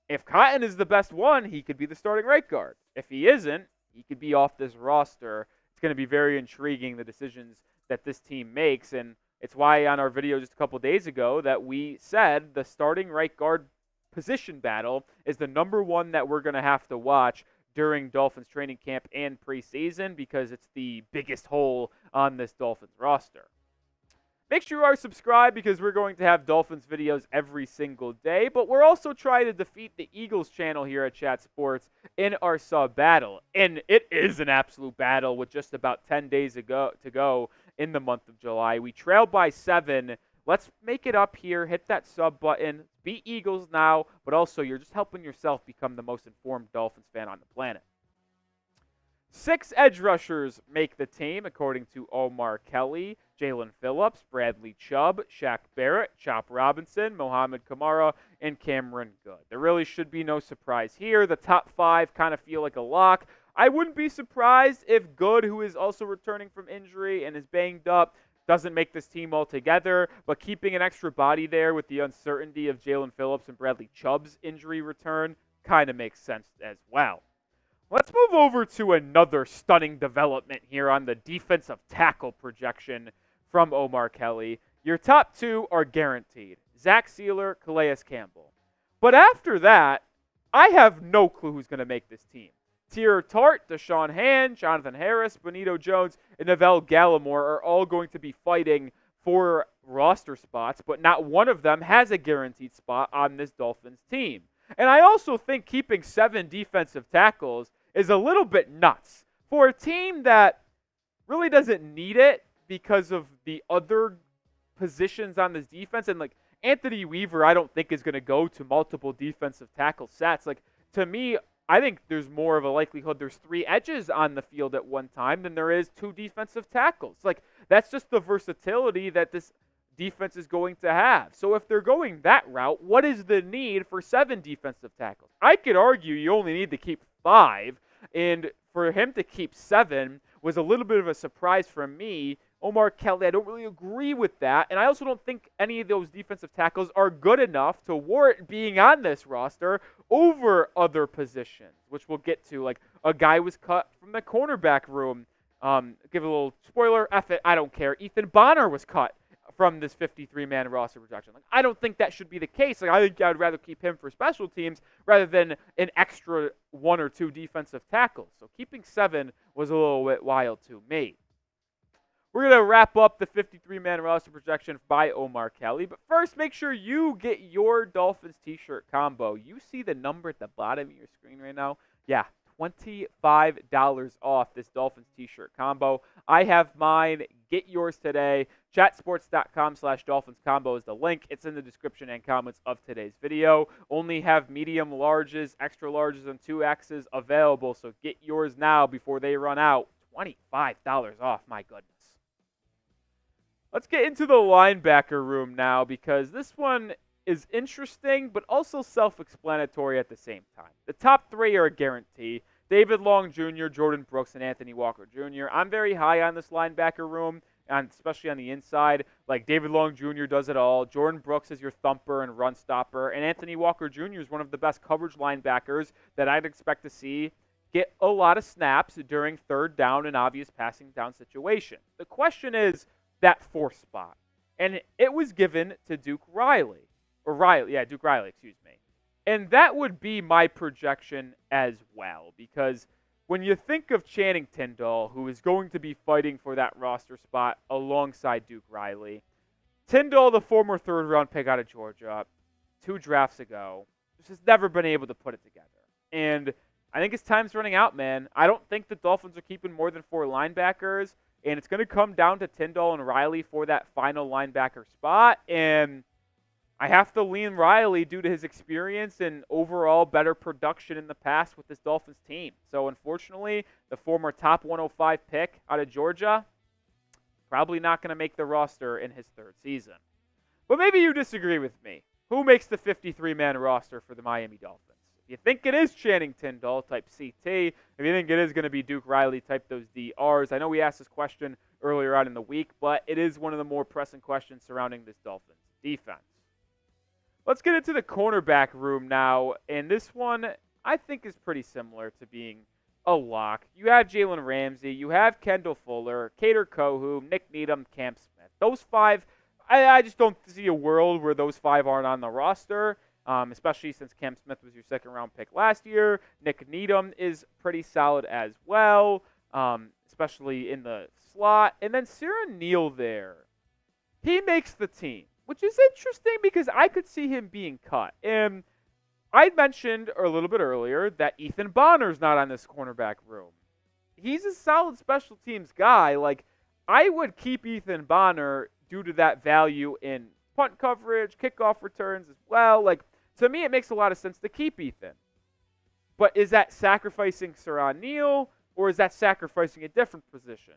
If Cotton is the best one, he could be the starting right guard. If he isn't, he could be off this roster. It's going to be very intriguing, the decisions that this team makes, and it's why on our video just a couple days ago that we said the starting right guard position battle is the number 1 that we're going to have to watch during Dolphins training camp and preseason, because it's the biggest hole on this Dolphins roster. Make sure you are subscribed, because we're going to have Dolphins videos every single day, but we're also trying to defeat the Eagles channel here at Chat Sports in our sub battle. And it is an absolute battle with just about 10 days to go in the month of July. We trailed by 7. Let's make it up here. Hit that sub button. Beat Eagles now, but also you're just helping yourself become the most informed Dolphins fan on the planet. 6 edge rushers make the team, according to Omar Kelly. Jaylen Phillips, Bradley Chubb, Shaq Barrett, Chop Robinson, Mohamed Kamara, and Cameron Good. There really should be no surprise here. The top 5 kind of feel like a lock. I wouldn't be surprised if Good, who is also returning from injury and is banged up, doesn't make this team altogether, but keeping an extra body there with the uncertainty of Jaylen Phillips and Bradley Chubb's injury return kind of makes sense as well. Let's move over to another stunning development here on the defensive tackle projection from Omar Kelly. Your top 2 are guaranteed: Zach Sealer, Calais Campbell. But after that, I have no clue who's going to make this team. Tier Tart, Deshaun Hand, Jonathan Harris, Benito Jones, and Neville Gallimore are all going to be fighting for roster spots, but not one of them has a guaranteed spot on this Dolphins team. And I also think keeping 7 defensive tackles is a little bit nuts for a team that really doesn't need it because of the other positions on this defense. And like Anthony Weaver, I don't think is going to go to multiple defensive tackle sets. Like, to me, I think there's more of a likelihood there's 3 edges on the field at one time than there is 2 defensive tackles. Like, that's just the versatility that this defense is going to have. So if they're going that route, what is the need for 7 defensive tackles? I could argue you only need to keep 5, and for him to keep 7 was a little bit of a surprise for me. Omar Kelly, I don't really agree with that, and I also don't think any of those defensive tackles are good enough to warrant being on this roster over other positions, which we'll get to. Like, a guy was cut from the cornerback room. Give a little spoiler, F it, I don't care. Ethan Bonner was cut from this 53-man roster projection. Like, I don't think that should be the case. Like, I think I'd rather keep him for special teams rather than an extra 1 or 2 defensive tackles. So keeping 7 was a little bit wild to me. We're going to wrap up the 53-man roster projection by Omar Kelly. But first, make sure you get your Dolphins t-shirt combo. You see the number at the bottom of your screen right now? Yeah, $25 off this Dolphins t-shirt combo. I have mine. Get yours today. Chatsports.com/Dolphins combo is the link. It's in the description and comments of today's video. Only have medium larges, extra larges, and 2Xs available, so get yours now before they run out. $25 off, my goodness. Let's get into the linebacker room now, because this one is interesting, but also self-explanatory at the same time. The top three are a guarantee. David Long Jr., Jordan Brooks, and Anthony Walker Jr. I'm very high on this linebacker room, and especially on the inside. Like, David Long Jr. does it all. Jordan Brooks is your thumper and run stopper. And Anthony Walker Jr. is one of the best coverage linebackers that I'd expect to see get a lot of snaps during third down and obvious passing down situations. The question is that fourth spot. And it was given to Duke Riley. Duke Riley, excuse me. And that would be my projection as well, because when you think of Channing Tindall, who is going to be fighting for that roster spot alongside Duke Riley, Tindall, the former third-round pick out of Georgia, 2 drafts ago, just has never been able to put it together. And I think his time's running out, man. I don't think the Dolphins are keeping more than 4 linebackers, and it's going to come down to Tindall and Riley for that final linebacker spot. And I have to lean Riley due to his experience and overall better production in the past with this Dolphins team. So, unfortunately, the former top 105 pick out of Georgia, probably not going to make the roster in his 3rd season. But maybe you disagree with me. Who makes the 53-man roster for the Miami Dolphins? If you think it is Channing Tindall, type CT. If you think it is going to be Duke Riley, type those DRs. I know we asked this question earlier on in the week, but it is one of the more pressing questions surrounding this Dolphins defense. Let's get into the cornerback room now, and this one I think is pretty similar to being a lock. You have Jalen Ramsey, you have Kendall Fuller, Kader Kohou, Nick Needham, Cam Smith. Those 5, I just don't see a world where those 5 aren't on the roster, especially since Cam Smith was your 2nd-round pick last year. Nick Needham is pretty solid as well, especially in the slot. And then Siran Neal there, he makes the team, which is interesting because I could see him being cut. And I mentioned a little bit earlier that Ethan Bonner's not on this cornerback room. He's a solid special teams guy. Like, I would keep Ethan Bonner due to that value in punt coverage, kickoff returns as well. Like, to me, it makes a lot of sense to keep Ethan. But is that sacrificing Siran Neal, or is that sacrificing a different position?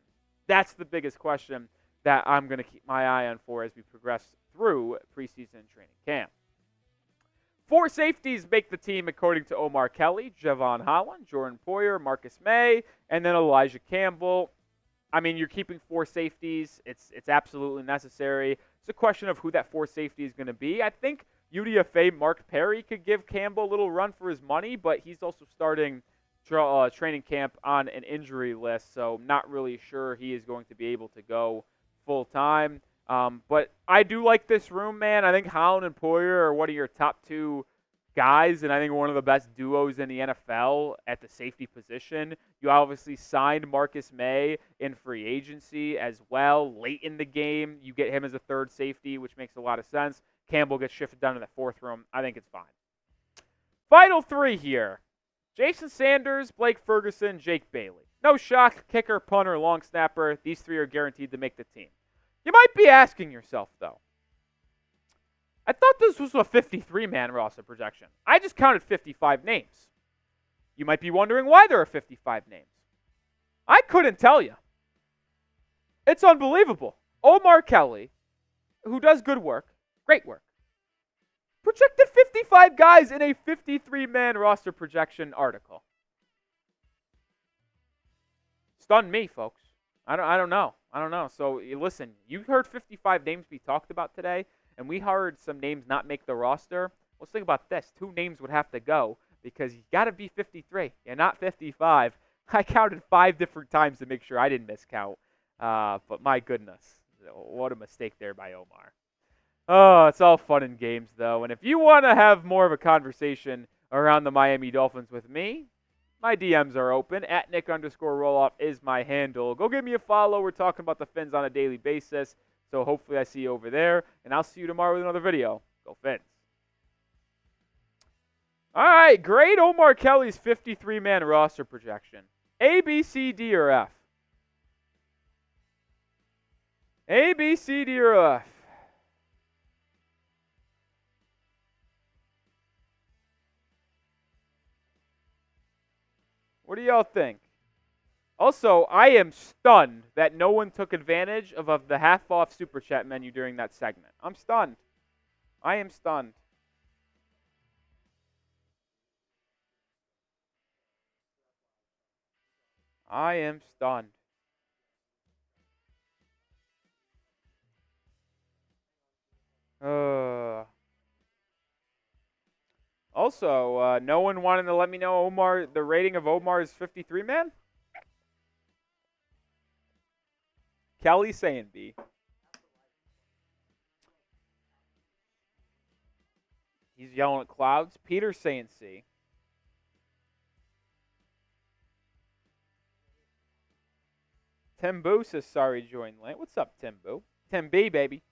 That's the biggest question that I'm going to keep my eye on for as we progress through preseason training camp. 4 safeties make the team according to Omar Kelly: Javon Holland, Jordan Poyer, Marcus May, and then Elijah Campbell. I mean, you're keeping 4 safeties. It's absolutely necessary. It's a question of who that 4 safety is going to be. I think UDFA Mark Perry could give Campbell a little run for his money, but he's also starting training camp on an injury list, so not really sure he is going to be able to go full-time. But I do like this room, man. I think Holland and Poyer are one of your top 2 guys, and I think one of the best duos in the NFL at the safety position. You obviously signed Marcus May in free agency as well. Late in the game, you get him as a 3rd safety, which makes a lot of sense. Campbell gets shifted down to the 4th room. I think it's fine. Final 3 here: Jason Sanders, Blake Ferguson, Jake Bailey. No shock, kicker, punter, long snapper. These 3 are guaranteed to make the team. You might be asking yourself, though, I thought this was a 53-man roster projection. I just counted 55 names. You might be wondering why there are 55 names. I couldn't tell you. It's unbelievable. Omar Kelly, who does good work, great work, projected 55 guys in a 53-man roster projection article. Stunned me, folks. I don't know. So, listen, you heard 55 names be talked about today, and we heard some names not make the roster. Let's think about this. 2 names would have to go because you got to be 53 and not 55. I counted 5 different times to make sure I didn't miscount. But my goodness, what a mistake there by Omar. Oh, it's all fun and games, though. And if you want to have more of a conversation around the Miami Dolphins with me, My DMs are open. At Nic_Rohloff is my handle. Go give me a follow. We're talking about the Fins on a daily basis. So hopefully I see you over there. And I'll see you tomorrow with another video. Go Fins. All right. Grade Omar Kelly's 53-man roster projection. A, B, C, D, or F? A, B, C, D, or F? What do y'all think? Also, I am stunned that no one took advantage of the half-off Super Chat menu during that segment. I'm stunned. I am stunned. I am stunned. Also, no one wanted to let me know the rating of Omar's 53-man? Kelly saying B. He's yelling at clouds. Peter's saying C. Tim Boo says sorry to join late. What's up, Tim Boo? Tim B, baby.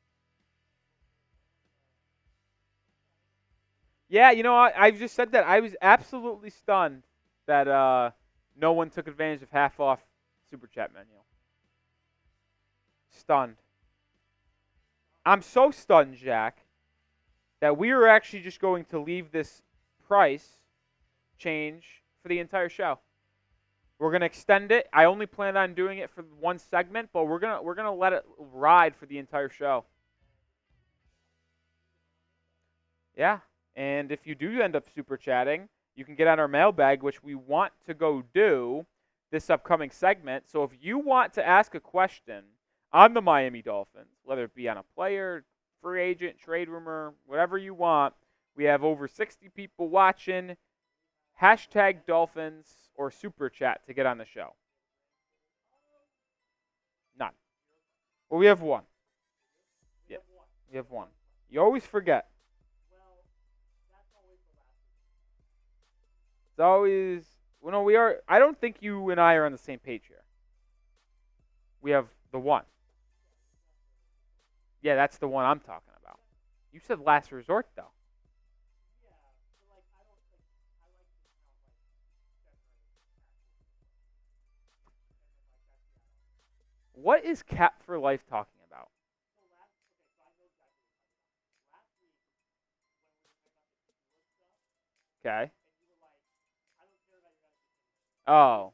Yeah, I just said that. I was absolutely stunned that no one took advantage of half-off Super Chat menu. Stunned. I'm so stunned, Jack, that we are actually just going to leave this price change for the entire show. We're going to extend it. I only plan on doing it for one segment, but we're gonna let it ride for the entire show. Yeah. And if you do end up super chatting, you can get on our mailbag, which we want to go do this upcoming segment. So if you want to ask a question on the Miami Dolphins, whether it be on a player, free agent, trade rumor, whatever you want, we have over 60 people watching. Hashtag Dolphins or super chat to get on the show. None. Well, we have one. Yeah, we have one. You always forget. It's always, we are. I don't think you and I are on the same page here. We have the one. Yeah, that's the one I'm talking about. You said last resort, though. What is Cap for Life talking about? Okay. Oh.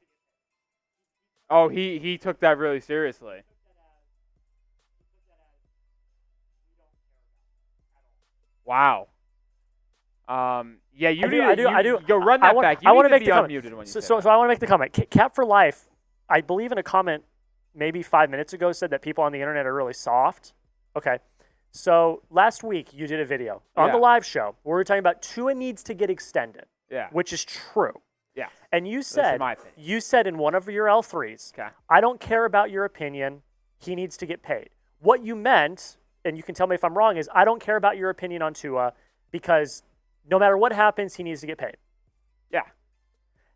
Oh, he took that really seriously. Wow. Yeah, you I do. Go run that back. You I want to need make to the be unmuted when you say so that. I want to make the comment. Cap for Life, I believe in a comment maybe 5 minutes ago said that people on the internet are really soft. Okay. So last week you did a video on the live show where we were talking about Tua needs to get extended. Yeah. Which is true. Yeah. And you said my opinion. you said in one of your L3s, Okay. I don't care about your opinion. He needs to get paid. What you meant, and you can tell me if I'm wrong, is I don't care about your opinion on Tua because no matter what happens, he needs to get paid. Yeah.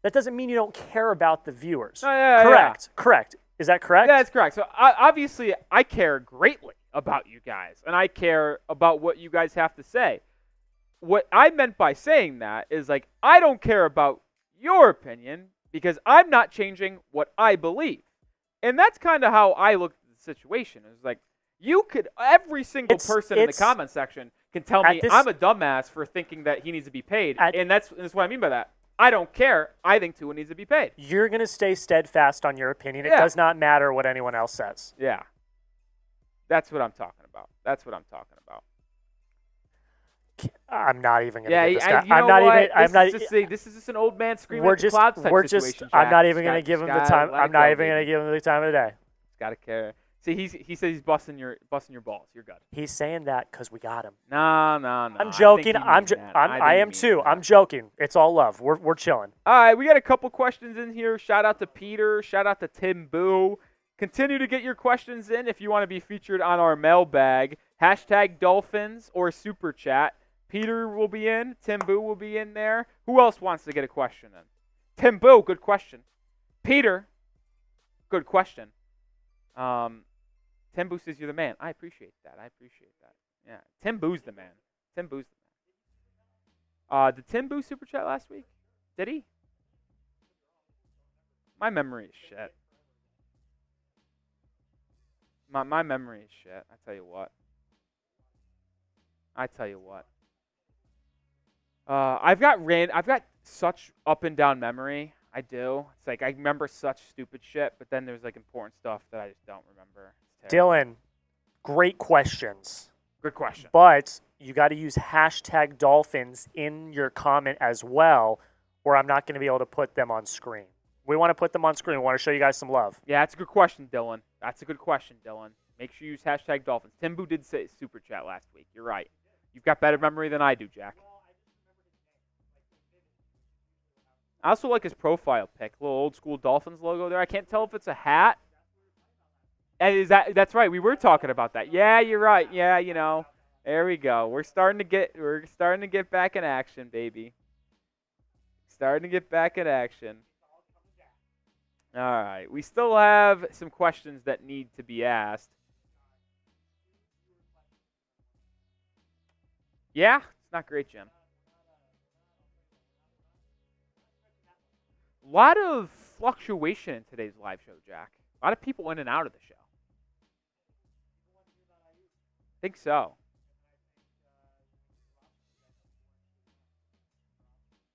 That doesn't mean you don't care about the viewers. Correct. Correct. Is that correct? Yeah, that's correct. So obviously, I care greatly about you guys, and I care about what you guys have to say. What I meant by saying that is like I don't care about your opinion because I'm not changing what I believe, and that's kind of how I look at the situation. It's like every single person in the comment section can tell me I'm a dumbass for thinking that he needs to be paid, and that's what I mean by that. I don't care. I think Tua needs to be paid. You're going to stay steadfast on your opinion. It does not matter what anyone else says. Yeah. That's what I'm talking about. I'm not even going give to this guy. This is just an old man screaming at the clouds type situation. I'm not even going to give him the time. I'm not even going to give him the time of the day. He's got to care. See, he says he's busting your balls. You're good. He's saying that because we got him. No. I'm joking. I am too. I'm joking. It's all love. We're chilling. All right, we got a couple questions in here. Shout out to Peter. Shout out to Tim Boo. Continue to get your questions in if you want to be featured on our mailbag. Hashtag Dolphins or Super Chat. Peter will be in. Tim Boo will be in there. Who else wants to get a question in? Timbo, good question. Peter, good question. Timbo says you're the man. I appreciate that. Yeah, Timbo's the man. Timbo's the man. Did Timbo super chat last week? Did he? My memory is shit. My memory is shit. I tell you what. I've got such up and down memory. I do. It's like I remember such stupid shit, but then there's like important stuff that I just don't remember. Dylan, great questions. Good question. But you got to use hashtag Dolphins in your comment as well, or I'm not going to be able to put them on screen. We want to put them on screen. We want to show you guys some love. Yeah, that's a good question, Dylan. Make sure you use hashtag Dolphins. Timbu did say super chat last week. You're right. You've got better memory than I do, Jack. I also like his profile pic. Little old school Dolphins logo there. I can't tell if it's a hat. And that's right. We were talking about that. Yeah, you're right. Yeah, there we go. We're starting to get back in action, baby. Starting to get back in action. All right. We still have some questions that need to be asked. Yeah, it's not great, Jim. A lot of fluctuation in today's live show, Jack. A lot of people in and out of the show. I think so.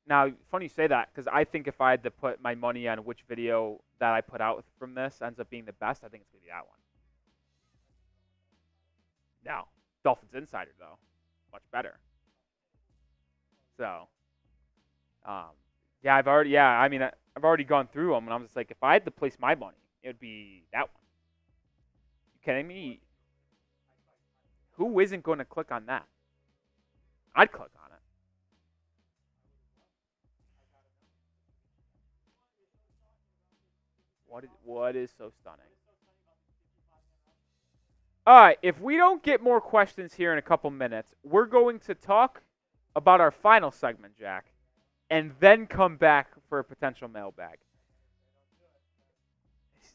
Now, funny you say that, because I think if I had to put my money on which video that I put out from this ends up being the best, I think it's going to be that one. No. Dolphins Insider, though. Much better. So, yeah, I've already gone through them, and I'm just like, if I had to place my money, it would be that one. You kidding me? Who isn't going to click on that? I'd click on it. What is so stunning? All right, if we don't get more questions here in a couple minutes, we're going to talk about our final segment, Jack, and then come back for a potential mailbag.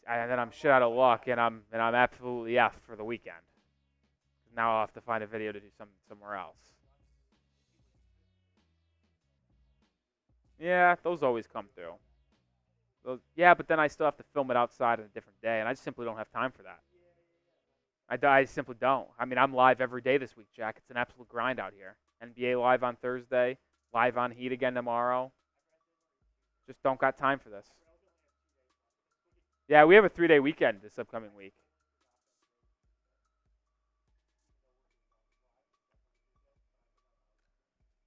And then I'm shit out of luck, and I'm absolutely F for the weekend. Now I'll have to find a video to do somewhere else. Yeah, those always come through. Yeah, but then I still have to film it outside on a different day, and I just simply don't have time for that. I simply don't. I mean, I'm live every day this week, Jack. It's an absolute grind out here. NBA live on Thursday, live on Heat again tomorrow. Just don't got time for this. Yeah, we have a 3-day weekend this upcoming week.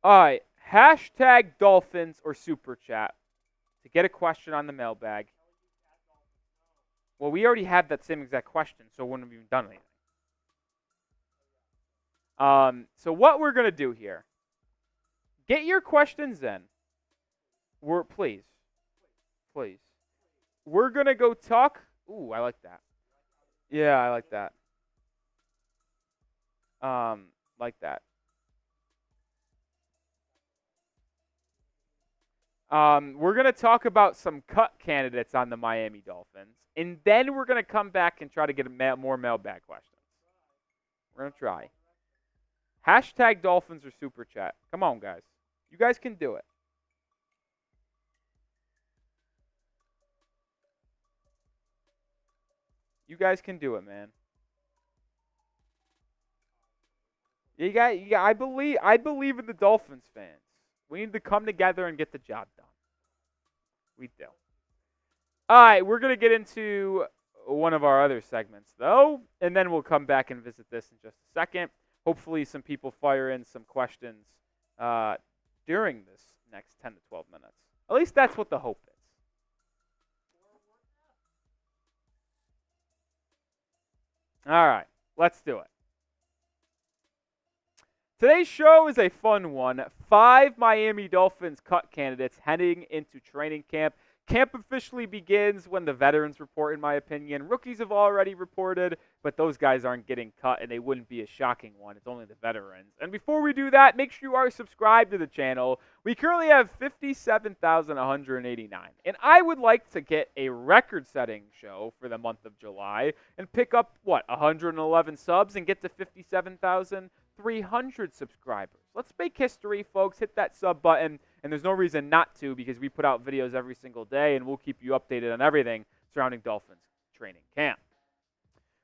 All right, hashtag Dolphins or Super Chat to get a question on the mailbag. Well, we already have that same exact question, so it wouldn't have even done anything. So what we're going to do here, get your questions in. Please. We're going to go talk. Ooh, I like that. Yeah, I like that. Like that. We're going to talk about some cut candidates on the Miami Dolphins, and then we're going to come back and try to get more mailbag questions. We're going to try. Hashtag Dolphins or Super Chat. Come on, guys. You guys can do it. You guys can do it, man. I believe in the Dolphins fans. We need to come together and get the job done. We do. All right, we're going to get into one of our other segments, though, and then we'll come back and visit this in just a second. Hopefully some people fire in some questions during this next 10 to 12 minutes. At least that's what the hope is. All right, let's do it. Today's show is a fun one. 5 Miami Dolphins cut candidates heading into training camp. Camp officially begins when the veterans report, in my opinion. Rookies have already reported, but those guys aren't getting cut, and they wouldn't be a shocking one. It's only the veterans. And before we do that, make sure you are subscribed to the channel. We currently have 57,189, and I would like to get a record-setting show for the month of July and pick up, 111 subs and get to 57,300 subscribers. Let's make history, folks. Hit that sub button. And there's no reason not to, because we put out videos every single day, and we'll keep you updated on everything surrounding Dolphins training camp.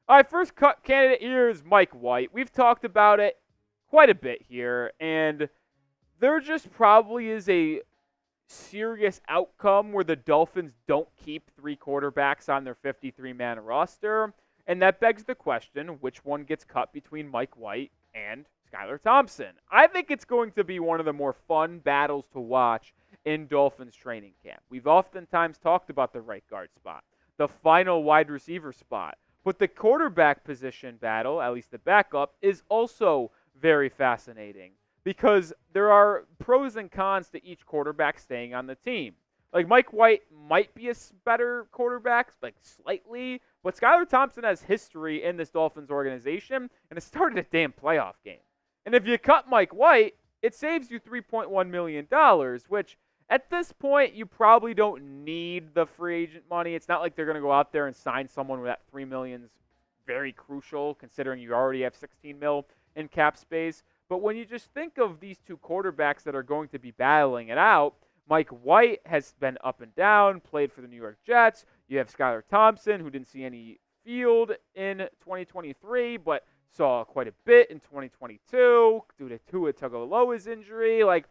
All right, first cut candidate here is Mike White. We've talked about it quite a bit here, and there just probably is a serious outcome where the Dolphins don't keep 3 quarterbacks on their 53-man roster, and that begs the question, which one gets cut between Mike White and Skylar Thompson? I think it's going to be one of the more fun battles to watch in Dolphins training camp. We've oftentimes talked about the right guard spot, the final wide receiver spot, but the quarterback position battle, at least the backup, is also very fascinating because there are pros and cons to each quarterback staying on the team. Like, Mike White might be a better quarterback, like slightly, but Skylar Thompson has history in this Dolphins organization, and it started a damn playoff game. And if you cut Mike White, it saves you $3.1 million, which at this point, you probably don't need the free agent money. It's not like they're going to go out there and sign someone where that $3 million is very crucial, considering you already have $16 million in cap space. But when you just think of these two quarterbacks that are going to be battling it out, Mike White has been up and down, played for the New York Jets. You have Skylar Thompson, who didn't see any field in 2023, but saw quite a bit in 2022 due to Tua Tagovailoa's injury. Like,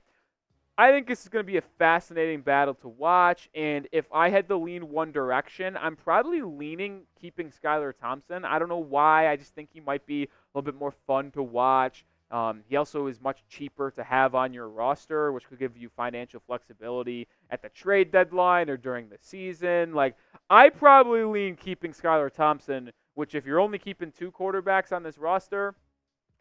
I think this is going to be a fascinating battle to watch, and if I had to lean one direction, I'm probably leaning keeping Skylar Thompson. I don't know why. I just think he might be a little bit more fun to watch. He also is much cheaper to have on your roster, which could give you financial flexibility at the trade deadline or during the season. Like, I probably lean keeping Skylar Thompson, which if you're only keeping 2 quarterbacks on this roster,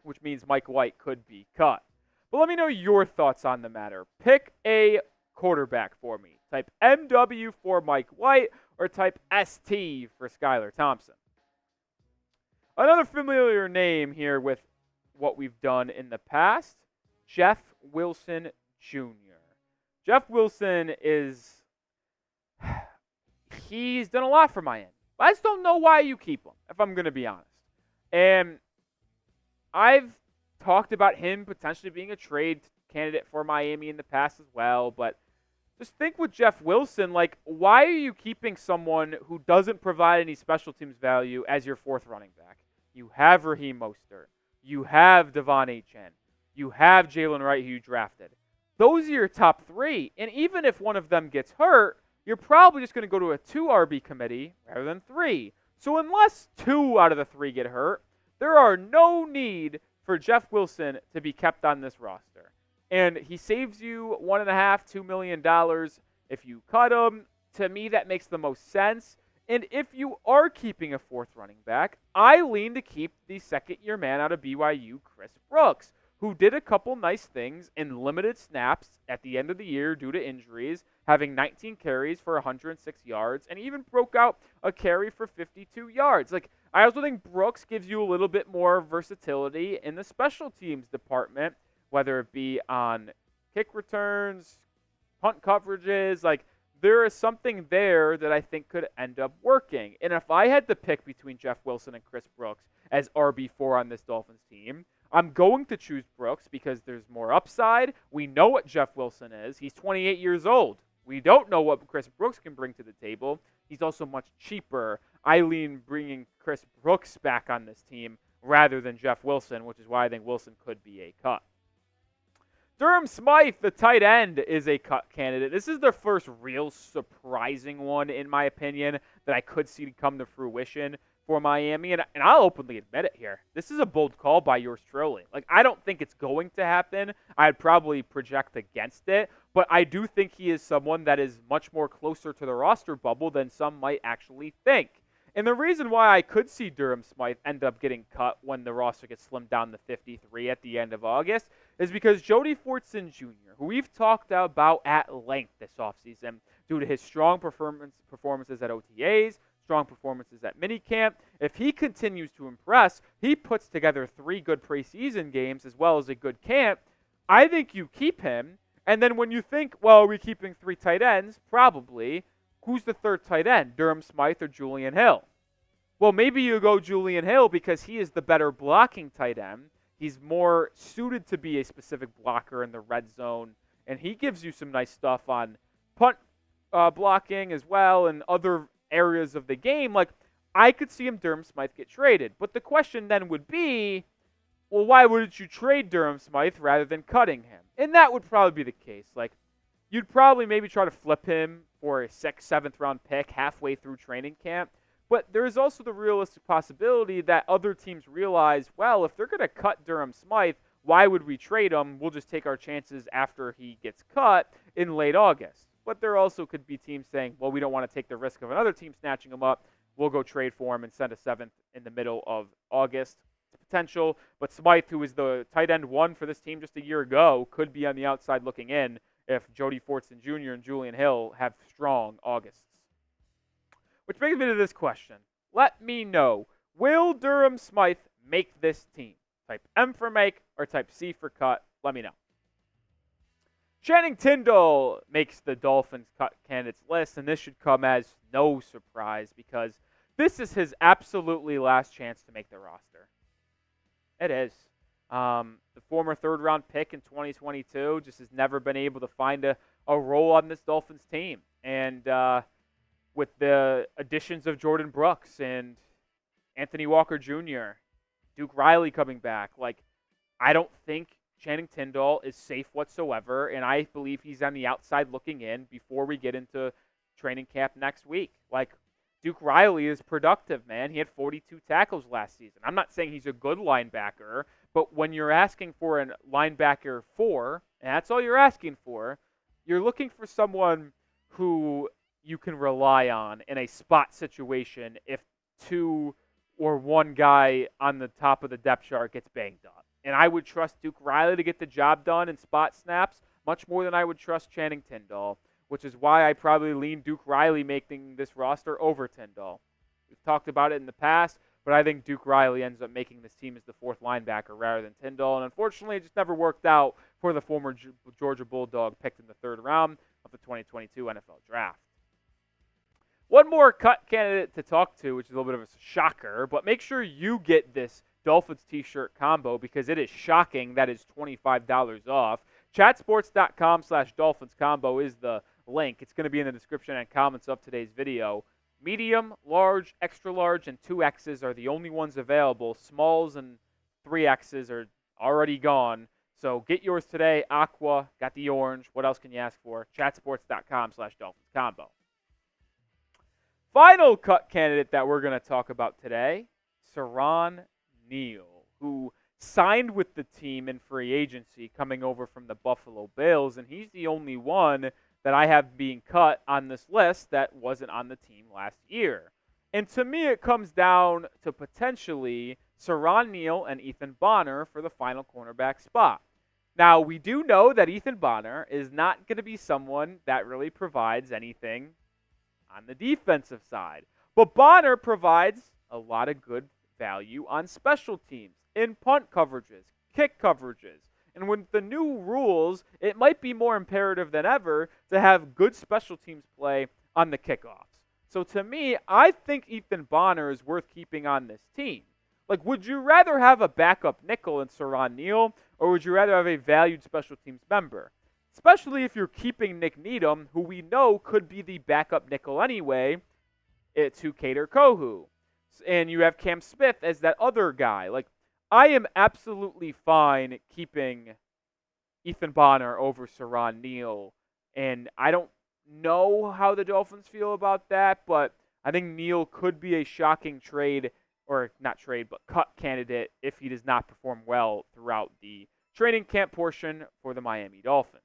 which means Mike White could be cut. But let me know your thoughts on the matter. Pick a quarterback for me. Type MW for Mike White or type ST for Skylar Thompson. Another familiar name here with what we've done in the past, Jeff Wilson Jr. Jeff Wilson he's done a lot for Miami. I just don't know why you keep him, if I'm going to be honest. And I've talked about him potentially being a trade candidate for Miami in the past as well, but just think with Jeff Wilson, like, why are you keeping someone who doesn't provide any special teams value as your 4th running back? You have Raheem Mostert. You have Devon Achane. You have Jalen Wright, who you drafted. Those are your top 3, and even if one of them gets hurt, you're probably just going to go to a 2 RB committee rather than 3. So unless 2 out of the 3 get hurt, there are no need for Jeff Wilson to be kept on this roster. And he saves you $1.5–2 million if you cut him. To me, that makes the most sense. And if you are keeping a 4th running back, I lean to keep the 2nd-year man out of BYU, Chris Brooks, who did a couple nice things in limited snaps at the end of the year due to injuries, having 19 carries for 106 yards, and even broke out a carry for 52 yards. Like, I also think Brooks gives you a little bit more versatility in the special teams department, whether it be on kick returns, punt coverages. Like, there is something there that I think could end up working. And if I had to pick between Jeff Wilson and Chris Brooks as RB4 on this Dolphins team, I'm going to choose Brooks because there's more upside. We know what Jeff Wilson is. He's 28 years old. We don't know what Chris Brooks can bring to the table. He's also much cheaper. I lean bringing Chris Brooks back on this team rather than Jeff Wilson, which is why I think Wilson could be a cut. Durham Smythe, the tight end, is a cut candidate. This is the first real surprising one, in my opinion, that I could see come to fruition for Miami. And I'll openly admit it here. This is a bold call by yours truly. Like, I don't think it's going to happen. I'd probably project against it. But I do think he is someone that is much more closer to the roster bubble than some might actually think. And the reason why I could see Durham Smythe end up getting cut when the roster gets slimmed down to 53 at the end of August is because Jody Fortson Jr., who we've talked about at length this offseason due to his strong performances at OTAs, strong performances at minicamp, if he continues to impress, he puts together 3 good preseason games as well as a good camp, I think you keep him. And then when you think, well, are we keeping 3 tight ends? Probably. Who's the third tight end? Durham Smythe or Julian Hill? Well, maybe you go Julian Hill because he is the better blocking tight end. He's more suited to be a specific blocker in the red zone, and he gives you some nice stuff on punt blocking as well and other areas of the game. Like, I could see Durham Smythe get traded. But the question then would be, well, why wouldn't you trade Durham Smythe rather than cutting him? And that would probably be the case. Like, you'd probably maybe try to flip him for a 6th, 7th round pick halfway through training camp. But there is also the realistic possibility that other teams realize, well, if they're going to cut Durham Smythe, why would we trade him? We'll just take our chances after he gets cut in late August. But there also could be teams saying, well, we don't want to take the risk of another team snatching him up. We'll go trade for him and send a 7th in the middle of August. Potential, but Smythe, who is the tight end 1 for this team just a year ago, could be on the outside looking in if Jody Fortson Jr. and Julian Hill have strong Augusts. Which brings me to this question. Let me know, will Durham Smythe make this team? Type M for make or type C for cut. Let me know. Channing Tindall makes the Dolphins cut candidates list, and this should come as no surprise because this is his absolutely last chance to make the roster. It is. The former 3rd-round pick in 2022 just has never been able to find a role on this Dolphins team. And with the additions of Jordan Brooks and Anthony Walker Jr., Duke Riley coming back, like, I don't think Channing Tindall is safe whatsoever, and I believe he's on the outside looking in before we get into training camp next week. Like, Duke Riley is productive, man. He had 42 tackles last season. I'm not saying he's a good linebacker, but when you're asking for a linebacker 4, and that's all you're asking for, you're looking for someone who you can rely on in a spot situation if 2 or 1 guy on the top of the depth chart gets banged up. And I would trust Duke Riley to get the job done in spot snaps much more than I would trust Channing Tindall, which is why I probably lean Duke Riley making this roster over Tindall. We've talked about it in the past, but I think Duke Riley ends up making this team as the 4th linebacker rather than Tindall, and unfortunately it just never worked out for the former Georgia Bulldog picked in the 3rd round of the 2022 NFL Draft. One more cut candidate to talk to, which is a little bit of a shocker, but make sure you get this Dolphins t-shirt combo because it is shocking. That is $25 off. Chatsports.com/Dolphins combo is the link. It's going to be in the description and comments of today's video. Medium, large, extra large, and 2Xs are the only ones available. Smalls and 3Xs are already gone. So get yours today. Aqua, got the orange. What else can you ask for? Chatsports.com/Dolphins combo. Final cut candidate that we're going to talk about today, Siran Neal, who signed with the team in free agency coming over from the Buffalo Bills, and he's the only one that I have being cut on this list that wasn't on the team last year. And to me, it comes down to potentially Siran Neal and Ethan Bonner for the final cornerback spot. Now, we do know that Ethan Bonner is not going to be someone that really provides anything on the defensive side. But Bonner provides a lot of good value on special teams, in punt coverages, kick coverages. And with the new rules, it might be more imperative than ever to have good special teams play on the kickoffs. So to me, I think Ethan Bonner is worth keeping on this team. Like, would you rather have a backup nickel in Siran Neal, or would you rather have a valued special teams member? Especially if you're keeping Nick Needham, who we know could be the backup nickel anyway, to Kader Kohou. And you have Cam Smith as that other guy. Like, I am absolutely fine keeping Ethan Bonner over Siran Neal. And I don't know how the Dolphins feel about that, but I think Neal could be a shocking trade, or not trade, but cut candidate if he does not perform well throughout the training camp portion for the Miami Dolphins.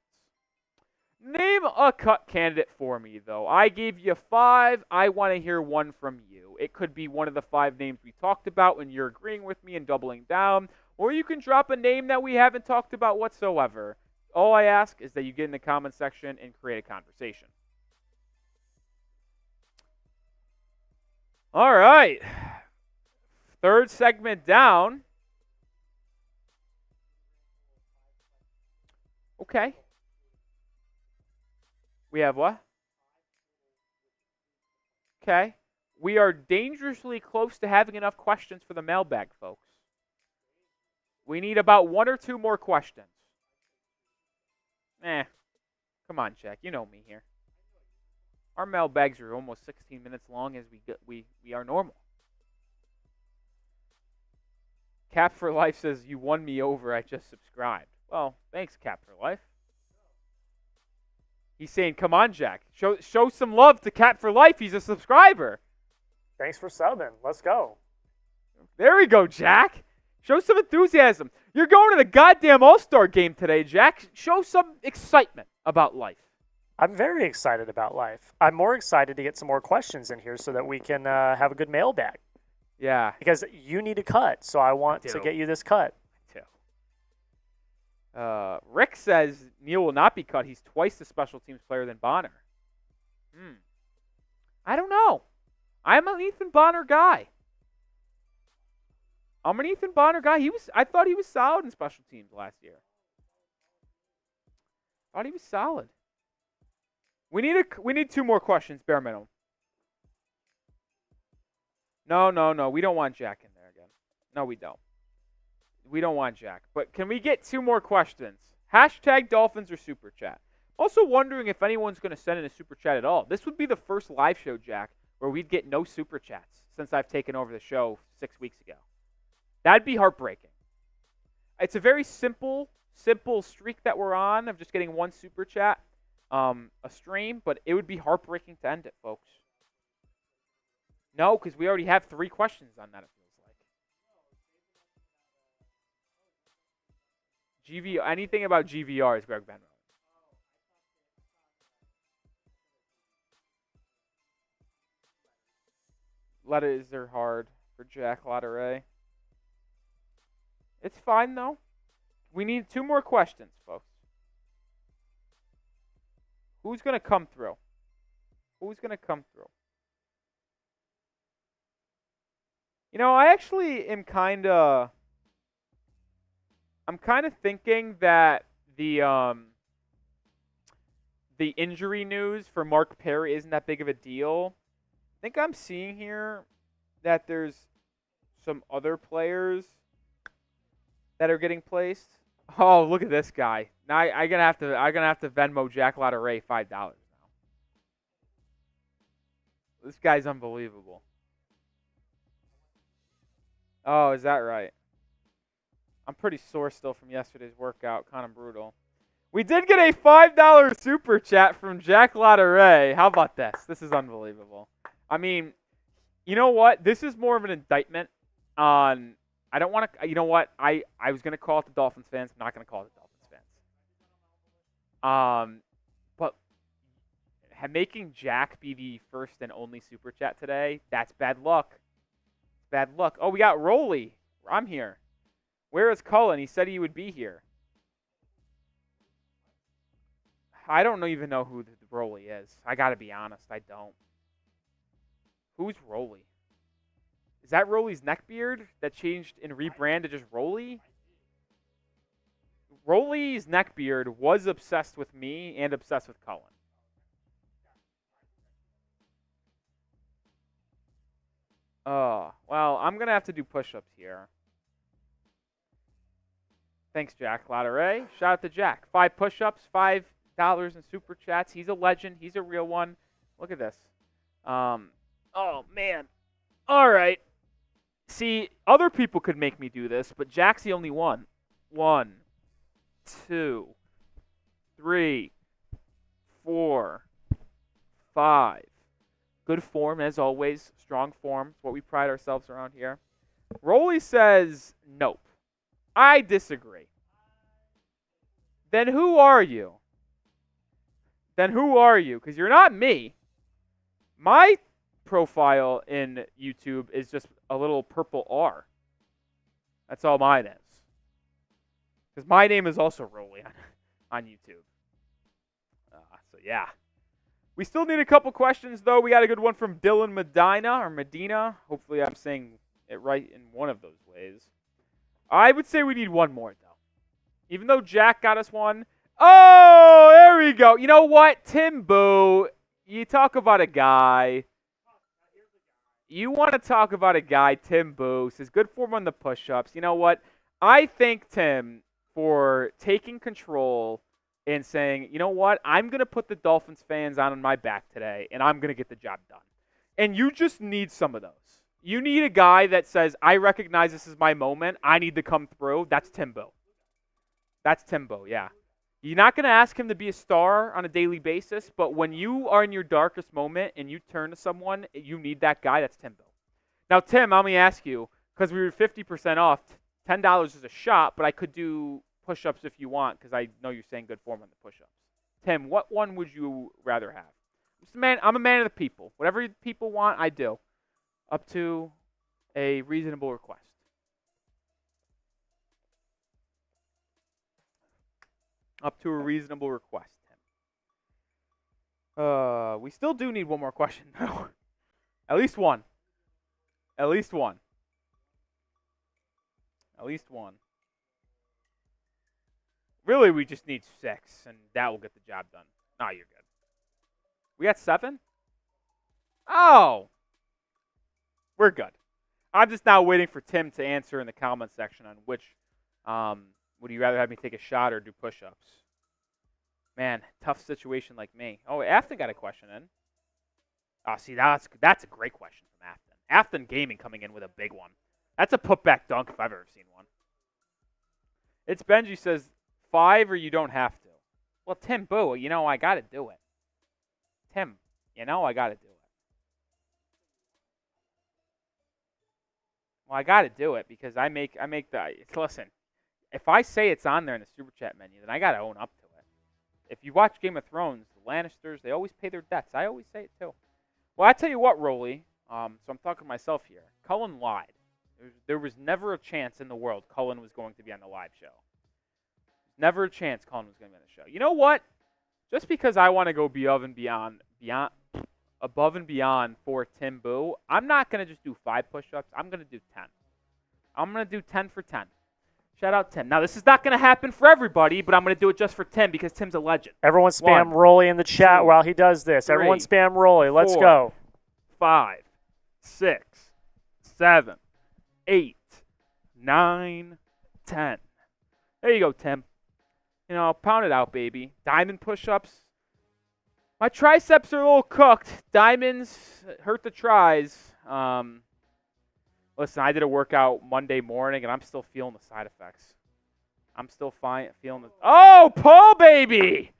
Name a cut candidate for me, though. I gave you 5. I want to hear one from you. It could be one of the 5 names we talked about when you're agreeing with me and doubling down. or you can drop a name that we haven't talked about whatsoever. All I ask is that you get in the comment section and create a conversation. All right. Third segment down. Okay. We have what? Okay. We are dangerously close to having enough questions for the mailbag, folks. We need about 1 or 2 more questions. Come on, Jack. You know me here. Our mailbags are almost 16 minutes long as we are normal. Cap for Life says, you won me over. I just subscribed. Well, thanks, Cap for Life. He's saying, come on, Jack. Show some love to Cap for Life. He's a subscriber. Thanks for subbing. Let's go. There we go, Jack. Show some enthusiasm. You're going to the goddamn All-Star game today, Jack. Show some excitement about life. I'm very excited about life. I'm more excited to get some more questions in here so that we can have a good mailbag. Yeah. Because you need a cut, so I want to get you this cut. Rick says Neal will not be cut. He's twice the special teams player than Bonner. I don't know. I'm an Ethan Bonner guy. I thought he was solid in special teams last year. Thought he was solid. We need 2 more questions, bare minimum. No. We don't want Jack in there again. No, we don't. We don't want Jack. But can we get 2 more questions? Hashtag Dolphins or Super Chat. Also wondering if anyone's going to send in a Super Chat at all. This would be the first live show, Jack, where we'd get no Super Chats since I've taken over the show 6 weeks ago. That'd be heartbreaking. It's a very simple streak that we're on of just getting 1 Super Chat a stream, but it would be heartbreaking to end it, folks. No, because we already have 3 questions on that, it feels like. Anything about GVR is Greg Benro. Letters are hard for Jack Lotteray. It's fine, though. We need 2 more questions, folks. Who's going to come through? You know, I actually am I'm kind of thinking that the injury news for Mark Perry isn't that big of a deal. I think I'm seeing here that there's some other players that are getting placed. Oh, look at this guy. Now I'm gonna have to Venmo Jack Lotteray $5 now. This guy's unbelievable. Oh, is that right? I'm pretty sore still from yesterday's workout. Kind of brutal. We did get a $5 super chat from Jack Lotteray. How about this? This is unbelievable. I mean, you know what? This is more of an indictment on. I don't want to. You know what? I was going to call it the Dolphins fans. I'm not going to call it the Dolphins fans. But making Jack be the first and only super chat today, that's bad luck. Bad luck. Oh, we got Rolly. I'm here. Where is Cullen? He said he would be here. I don't even know who the Rolly is. I got to be honest. I don't. Who's Rolly? Is that Rolly's neckbeard that changed and rebranded just Rolly? Rolly's neckbeard was obsessed with me and obsessed with Cullen. Oh, well, I'm going to have to do push-ups here. Thanks, Jack Lotteray. Shout out to Jack. 5 push-ups, $5 in super chats. He's a legend. He's a real one. Look at this. Oh, man. All right. See, other people could make me do this, but Jack's the only one. 1, 2, 3, 4, 5. Good form, as always. Strong form. It's what we pride ourselves around here. Rolly says, nope. I disagree. Then who are you? Because you're not me. My profile in YouTube is just a little purple R. That's all mine is. Because my name is also Rolly on YouTube. So, yeah. We still need a couple questions, though. We got a good one from Dylan Medina. Hopefully I'm saying it right in one of those ways. I would say we need one more, though. Even though Jack got us one. Oh, there we go. You know what? Tim Boo, you talk about a guy. You want to talk about a guy, Tim Boo, says good form on the push-ups. You know what? I thank Tim for taking control and saying, you know what? I'm going to put the Dolphins fans on my back today, and I'm going to get the job done. And you just need some of those. You need a guy that says, I recognize this is my moment. I need to come through. That's Timbo. That's Timbo, yeah. You're not going to ask him to be a star on a daily basis, but when you are in your darkest moment and you turn to someone, you need that guy. That's Timbo. Now, Tim, let me ask you, because we were 50% off, $10 is a shot, but I could do push-ups if you want, because I know you're saying good form on the push-ups. Tim, what one would you rather have? I'm a man of the people. Whatever people want, I do. Up to a reasonable request. Up to a reasonable request, Tim. We still do need one more question, though. At least one. At least one. At least one. Really, we just need 6, and that will get the job done. No, you're good. We got 7? Oh! We're good. I'm just now waiting for Tim to answer in the comment section on which, would you rather have me take a shot or do push-ups? Man, tough situation like me. Oh, Afton got a question in. Oh, see, that's a great question from Afton. Afton Gaming coming in with a big one. That's a putback dunk if I've ever seen one. It's Benji says, 5 or you don't have to. Well, Tim Boo, you know I got to do it. Tim, you know I got to do it. Well, I got to do it because I make the listen. If I say it's on there in the super chat menu, then I got to own up to it. If you watch Game of Thrones, the Lannisters, they always pay their debts. I always say it too. Well, I tell you what, Rolly. So I'm talking to myself here. Cullen lied. There was never a chance in the world Cullen was going to be on the live show. Never a chance Cullen was going to be on the show. You know what? Just because I want to go above and beyond for Tim Boo, I'm not going to just do 5 push-ups. I'm going to do 10. I'm going to do 10 for 10. Shout out Tim. Now, this is not going to happen for everybody, but I'm going to do it just for Tim because Tim's a legend. Everyone spam Rolly in the chat while he does this. 3, Everyone spam Rolly. Let's 4, go. 5, 6, 7, 8, 9, 10. There you go, Tim. You know, pound it out, baby. Diamond push-ups. My triceps are a little cooked. Diamonds hurt the tries. Listen, I did a workout Monday morning, and I'm still feeling the side effects. I'm still feeling the... Oh, Paul, baby!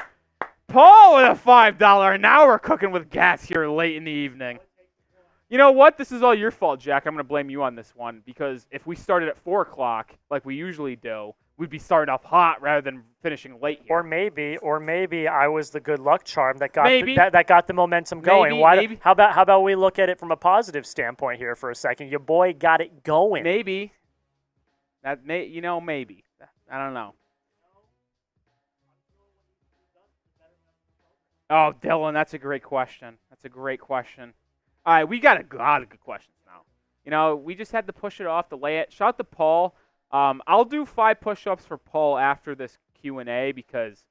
Paul with a $5. Now we're cooking with gas here late in the evening. You know what? This is all your fault, Jack. I'm going to blame you on this one because if we started at 4 o'clock like we usually do, we'd be starting off hot rather than finishing late here. Or maybe I was the good luck charm that got that got the momentum going. Maybe. How about we look at it from a positive standpoint here for a second? Your boy got it going. Maybe. Maybe. I don't know. Oh, Dylan, that's a great question. All right, we got a lot of good questions now. You know, we just had to push it off, delay it. Shout out to Paul. I'll do 5 push-ups for Paul after this Q&A because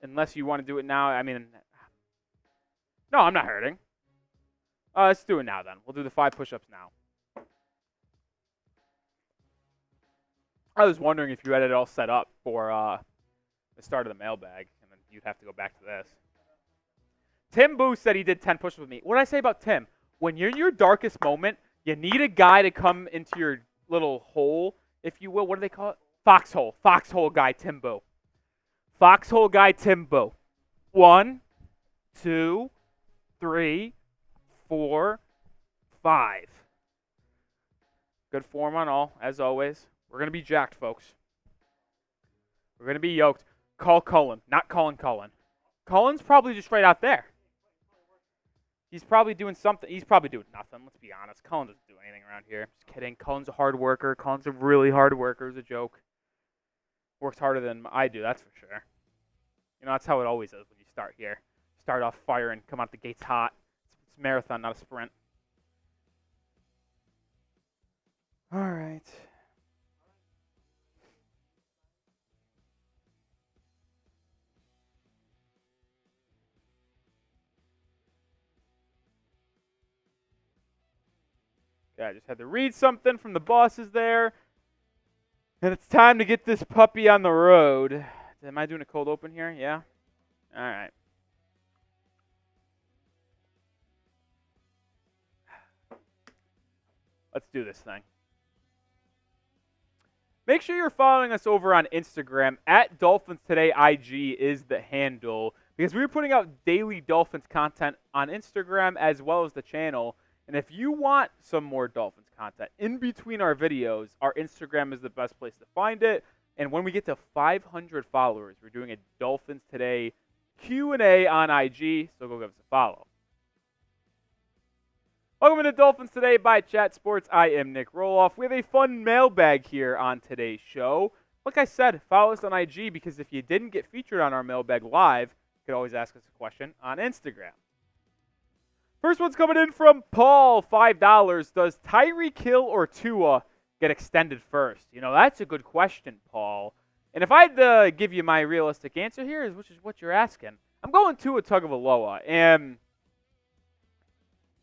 unless you want to do it now, I mean, no, I'm not hurting. Let's do it now then. We'll do the 5 push-ups now. I was wondering if you had it all set up for the start of the mailbag, and then you'd have to go back to this. Tim Boo said he did 10 push-ups with me. What did I say about Tim? When you're in your darkest moment, you need a guy to come into your little hole, if you will. What do they call it? Foxhole. Foxhole guy, Tim Boo. Foxhole guy, Tim Boo. 1, 2, 3, 4, 5. Good form on all, as always. We're going to be jacked, folks. We're going to be yoked. Call Cullen, not Cullen. Cullen's probably just right out there. He's probably doing something. He's probably doing nothing. Let's be honest. Cullen doesn't do anything around here. Just kidding. Cullen's a hard worker. Cullen's a really hard worker. It's a joke. Works harder than I do, that's for sure. That's how it always is when you start here. Start off fire and come out the gates hot. It's a marathon, not a sprint. All right. Okay, I just had to read something from the bosses there. And it's time to get this puppy on the road. Am I doing a cold open here? Yeah? All right. Let's do this thing. Make sure you're following us over on Instagram. At Dolphins Today IG is the handle. Because we're putting out daily Dolphins content on Instagram as well as the channel. And if you want some more Dolphins content in between our videos, our Instagram is the best place to find it. And when we get to 500 followers, we're doing a Dolphins Today Q&A on IG, so go give us a follow. Welcome to Dolphins Today by Chat Sports. I am Nic Rohloff. We have a fun mailbag here on today's show. Like I said, follow us on IG because if you didn't get featured on our mailbag live, you could always ask us a question on Instagram. First one's coming in from Paul, $5. Does Tyreek Hill or Tua get extended first? That's a good question, Paul. And if I had to give you my realistic answer here, which is what you're asking, I'm going Tua Tagovailoa. And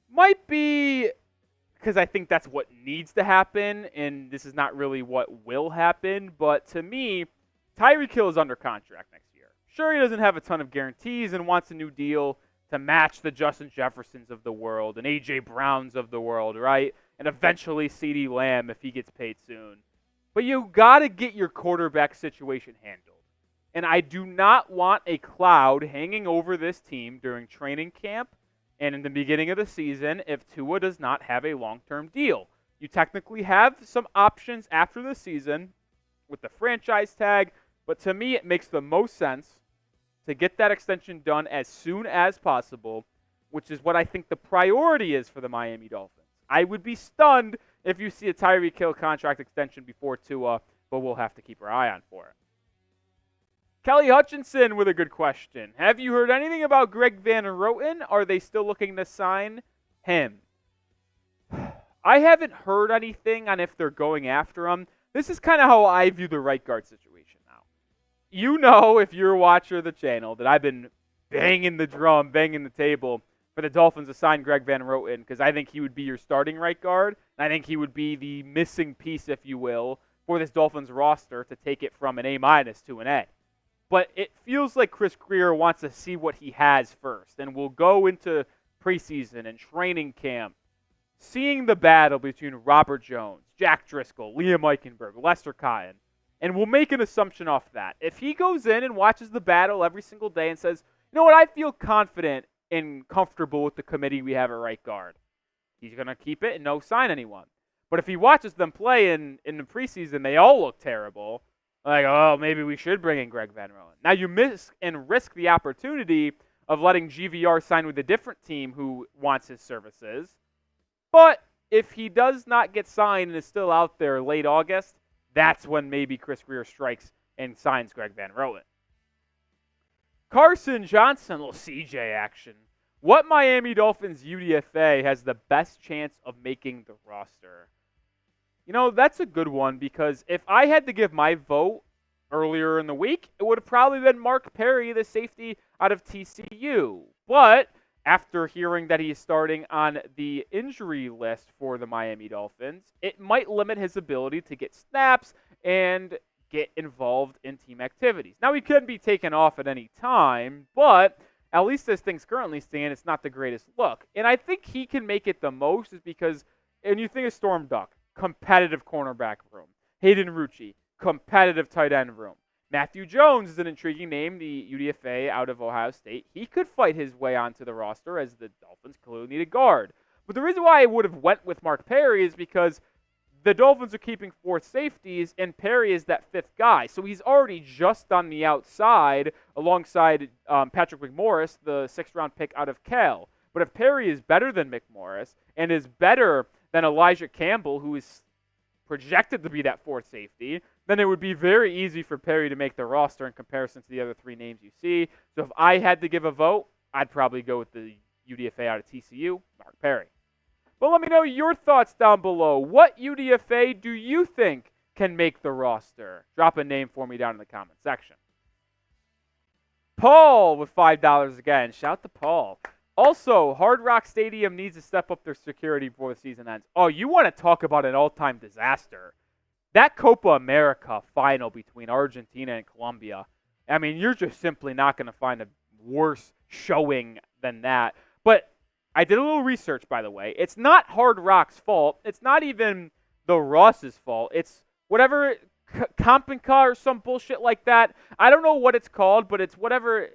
might be because I think that's what needs to happen, and this is not really what will happen. But to me, Tyreek Hill is under contract next year. Sure, he doesn't have a ton of guarantees and wants a new deal to match the Justin Jeffersons of the world and A.J. Browns of the world, right? And eventually CeeDee Lamb if he gets paid soon. But you got to get your quarterback situation handled. And I do not want a cloud hanging over this team during training camp and in the beginning of the season if Tua does not have a long-term deal. You technically have some options after the season with the franchise tag, but to me it makes the most sense to get that extension done as soon as possible, which is what I think the priority is for the Miami Dolphins. I would be stunned if you see a Tyreek Hill contract extension before Tua, but we'll have to keep our eye on for it. Kelly Hutchinson with a good question. Have you heard anything about Greg Van Roten? Are they still looking to sign him? I haven't heard anything on if they're going after him. This is kind of how I view the right guard situation. If you're a watcher of the channel, that I've been banging the drum, banging the table for the Dolphins to sign Greg Van Roten because I think he would be your starting right guard, and I think he would be the missing piece, if you will, for this Dolphins roster to take it from an A- to an A. But it feels like Chris Grier wants to see what he has first, and we'll go into preseason and training camp seeing the battle between Robert Jones, Jack Driscoll, Liam Eichenberg, Lester Cotton. And we'll make an assumption off that. If he goes in and watches the battle every single day and says, you know what, I feel confident and comfortable with the committee we have at right guard, he's going to keep it and no sign anyone. But if he watches them play in the preseason, they all look terrible. Like, oh, maybe we should bring in Greg Van Roten. Now you miss and risk the opportunity of letting GVR sign with a different team who wants his services. But if he does not get signed and is still out there late August, that's when maybe Chris Grier strikes and signs Greg Van Roten. Carson Johnson, little CJ action. What Miami Dolphins UDFA has the best chance of making the roster? That's a good one because if I had to give my vote earlier in the week, it would have probably been Mark Perry, the safety out of TCU. But after hearing that he is starting on the injury list for the Miami Dolphins, it might limit his ability to get snaps and get involved in team activities. Now, he could be taken off at any time, but at least as things currently stand, it's not the greatest look. And I think he can make it the most is because, and you think of Storm Duck, competitive cornerback room. Hayden Rucci, competitive tight end room. Matthew Jones is an intriguing name, the UDFA out of Ohio State. He could fight his way onto the roster as the Dolphins clearly need a guard. But the reason why I would have went with Mark Perry is because the Dolphins are keeping 4 safeties, and Perry is that 5th guy. So he's already just on the outside alongside Patrick McMorris, the 6th-round pick out of Cal. But if Perry is better than McMorris and is better than Elijah Campbell, who is projected to be that fourth safety, then it would be very easy for Perry to make the roster in comparison to the other three names you see. So if I had to give a vote, I'd probably go with the UDFA out of TCU, Mark Perry. But let me know your thoughts down below. What UDFA do you think can make the roster? Drop a name for me down in the comment section. Paul with $5 again. Shout out to Paul. Also, Hard Rock Stadium needs to step up their security before the season ends. Oh, you want to talk about an all-time disaster. That Copa America final between Argentina and Colombia, I mean, you're just simply not going to find a worse showing than that. But I did a little research, by the way. It's not Hard Rock's fault. It's not even the Ross's fault. It's whatever Compenca or some bullshit like that. I don't know what it's called, but it's whatever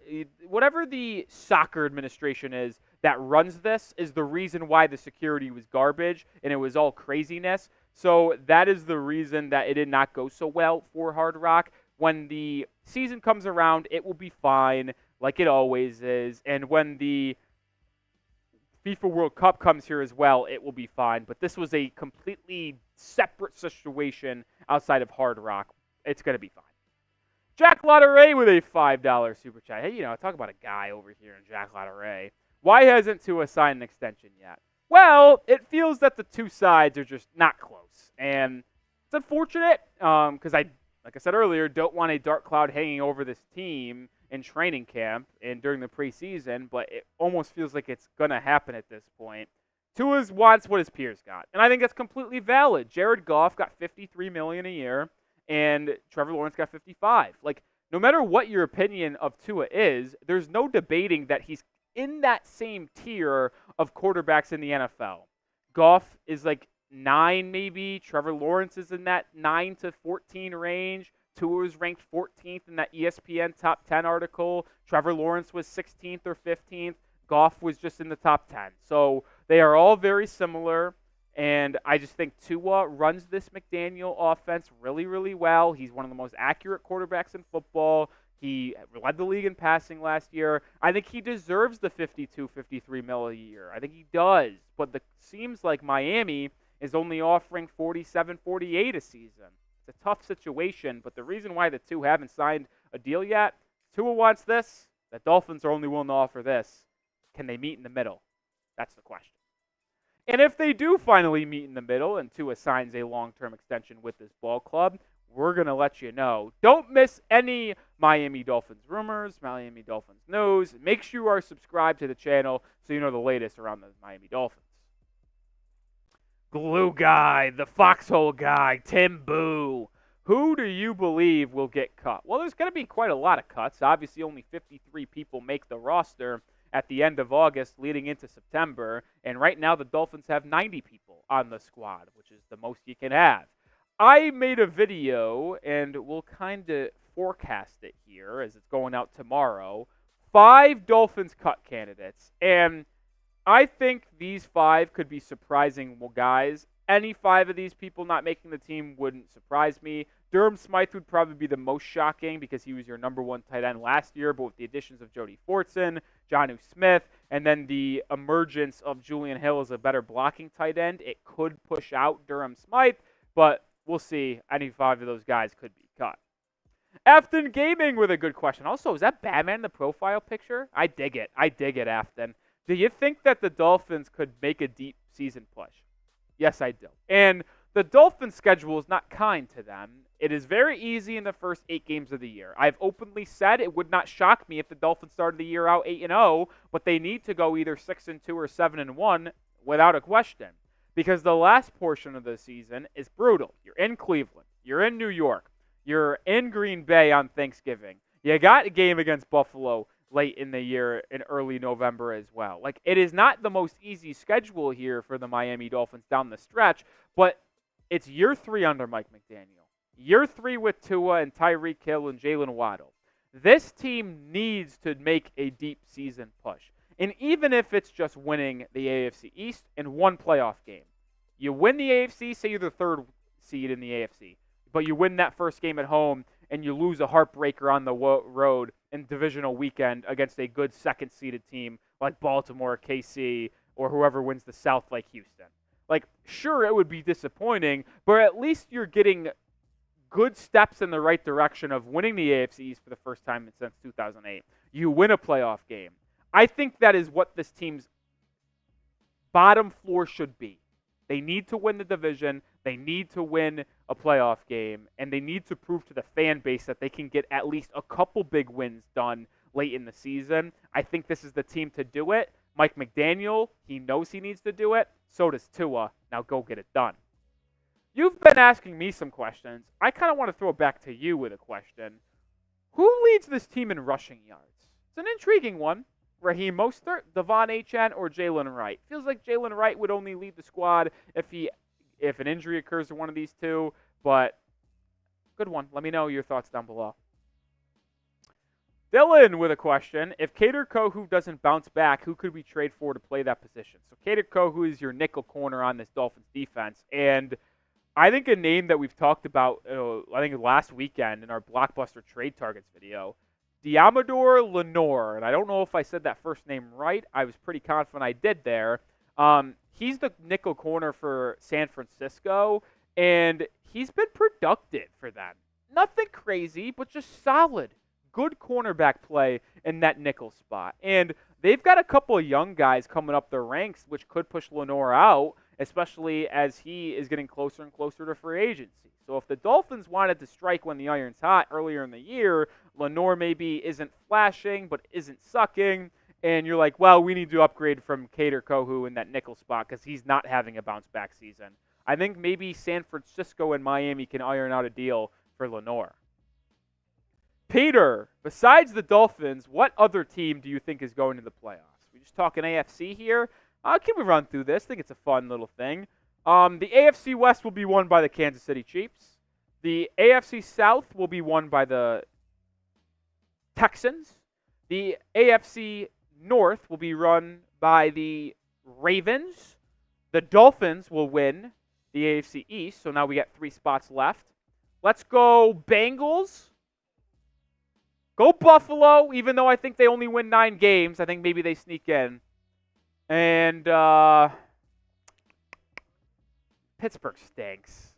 the soccer administration is that runs this is the reason why the security was garbage and it was all craziness. So that is the reason that it did not go so well for Hard Rock. When the season comes around, it will be fine, like it always is. And when the FIFA World Cup comes here as well, it will be fine. But this was a completely separate situation outside of Hard Rock. It's going to be fine. Jack Lotteray with a $5 super chat. Hey, talk about a guy over here in Jack Lotteray. Why hasn't Tua signed an extension yet? Well, it feels that the two sides are just not close. And it's unfortunate because like I said earlier, don't want a dark cloud hanging over this team in training camp and during the preseason, but it almost feels like it's going to happen at this point. Tua wants what his peers got, and I think that's completely valid. Jared Goff got $53 million a year, and Trevor Lawrence got $55. Like, no matter what your opinion of Tua is, there's no debating that he's in that same tier of quarterbacks in the NFL. Goff is like 9 maybe. Trevor Lawrence is in that 9 to 14 range. Tua is ranked 14th in that ESPN top 10 article. Trevor Lawrence was 16th or 15th. Goff was just in the top 10. So they are all very similar, and I just think Tua runs this McDaniel offense really, really well. He's one of the most accurate quarterbacks in football. He led the league in passing last year. I think he deserves the $52, $53 million a year. I think he does. But it seems like Miami is only offering $47, $48 a season. It's a tough situation, but the reason why the two haven't signed a deal yet, Tua wants this. The Dolphins are only willing to offer this. Can they meet in the middle? That's the question. And if they do finally meet in the middle and Tua signs a long-term extension with this ball club, we're going to let you know. Don't miss any Miami Dolphins rumors, Miami Dolphins news. Make sure you are subscribed to the channel so you know the latest around the Miami Dolphins. Glue guy, the foxhole guy, Tim Boo. Who do you believe will get cut? Well, there's going to be quite a lot of cuts. Obviously, only 53 people make the roster at the end of August leading into September. And right now, the Dolphins have 90 people on the squad, which is the most you can have. I made a video, and we'll kind of forecast it here as it's going out tomorrow. 5 Dolphins cut candidates. And I think these 5 could be surprising guys. Any 5 of these people not making the team wouldn't surprise me. Durham Smythe would probably be the most shocking because he was your number 1 tight end last year, but with the additions of Jody Fortson, Jonnu Smith, and then the emergence of Julian Hill as a better blocking tight end, it could push out Durham Smythe, but we'll see. Any 5 of those guys could be cut. Afton Gaming with a good question. Also, is that Batman in the profile picture? I dig it. Afton. Do you think that the Dolphins could make a deep season push? Yes, I do. And the Dolphins' schedule is not kind to them. It is very easy in the first 8 games of the year. I've openly said it would not shock me if the Dolphins started the year out 8-0, but they need to go either 6-2 or 7-1 without a question. Because the last portion of the season is brutal. You're in Cleveland. You're in New York. You're in Green Bay on Thanksgiving. You got a game against Buffalo late in the year in early November as well. Like, it is not the most easy schedule here for the Miami Dolphins down the stretch, but it's year 3 under Mike McDaniel. Year 3 with Tua and Tyreek Hill and Jalen Waddle. This team needs to make a deep season push. And even if it's just winning the AFC East and 1 playoff game. You win the AFC, say you're the 3rd seed in the AFC, but you win that first game at home and you lose a heartbreaker on the road in divisional weekend against a good 2nd-seeded team like Baltimore, KC, or whoever wins the South like Houston. Like, sure, it would be disappointing, but at least you're getting good steps in the right direction of winning the AFC East for the first time since 2008. You win a playoff game. I think that is what this team's bottom floor should be. They need to win the division. They need to win a playoff game. And they need to prove to the fan base that they can get at least a couple big wins done late in the season. I think this is the team to do it. Mike McDaniel, he knows he needs to do it. So does Tua. Now go get it done. You've been asking me some questions. I kind of want to throw it back to you with a question. Who leads this team in rushing yards? It's an intriguing one. Raheem Mostert, Devon Achane, or Jalen Wright? Feels like Jalen Wright would only lead the squad if an injury occurs to one of these two, but good one. Let me know your thoughts down below. Dylan with a question. If Kader Kohou doesn't bounce back, who could we trade for to play that position? So Kader Kohou is your nickel corner on this Dolphins defense, and I think a name that we've talked about, I think last weekend in our Blockbuster Trade Targets video, Diamador Lenore, and I don't know if I said that first name right. I was pretty confident I did there. He's the nickel corner for San Francisco, and he's been productive for them. Nothing crazy, but just solid. Good cornerback play in that nickel spot. And they've got a couple of young guys coming up their ranks, which could push Lenore out, especially as he is getting closer and closer to free agency. So if the Dolphins wanted to strike when the iron's hot earlier in the year, Lenore maybe isn't flashing but isn't sucking, and you're like, well, we need to upgrade from Kader Kohou in that nickel spot because he's not having a bounce-back season. I think maybe San Francisco and Miami can iron out a deal for Lenore. Peter, besides the Dolphins, what other team do you think is going to the playoffs? We just talking AFC here? Can we run through this? I think it's a fun little thing. The AFC West will be won by the Kansas City Chiefs. The AFC South will be won by the Texans. The AFC North will be run by the Ravens. The Dolphins will win the AFC East, so now we got 3 spots left. Let's go Bengals. Go Buffalo, even though I think they only win 9 games. I think maybe they sneak in. And Pittsburgh stinks.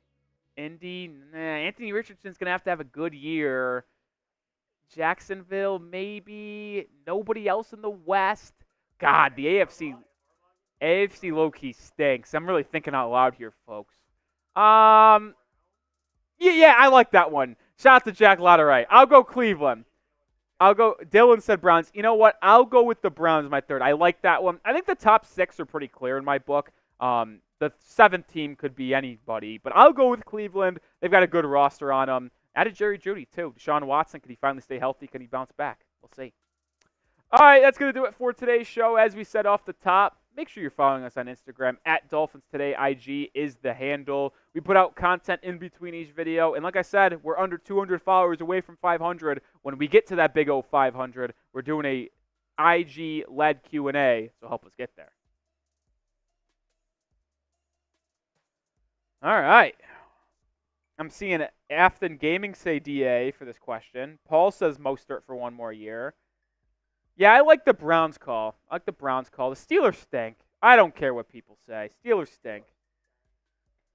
Indy, Anthony Richardson's going to have a good year. Jacksonville, maybe. Nobody else in the West. God, the AFC low-key stinks. I'm really thinking out loud here, folks. Yeah, I like that one. Shout out to Jack Lotteray. I'll go Cleveland. Dylan said Browns. You know what? I'll go with the Browns, my third. I like that one. I think the top 6 are pretty clear in my book. The 7th team could be anybody, but I'll go with Cleveland. They've got a good roster on them. Added Jerry Jeudy, too. Deshaun Watson, can he finally stay healthy? Can he bounce back? We'll see. All right, that's going to do it for today's show. As we said off the top, make sure you're following us on Instagram. At Dolphins Today IG is the handle. We put out content in between each video. And like I said, we're under 200 followers away from 500. When we get to that big old 500, we're doing a IG-led Q&A, so help us get there. All right. I'm seeing Afton Gaming say DA for this question. Paul says Mostert for 1 more year. Yeah, I like the Browns call. The Steelers stink. I don't care what people say. Steelers stink.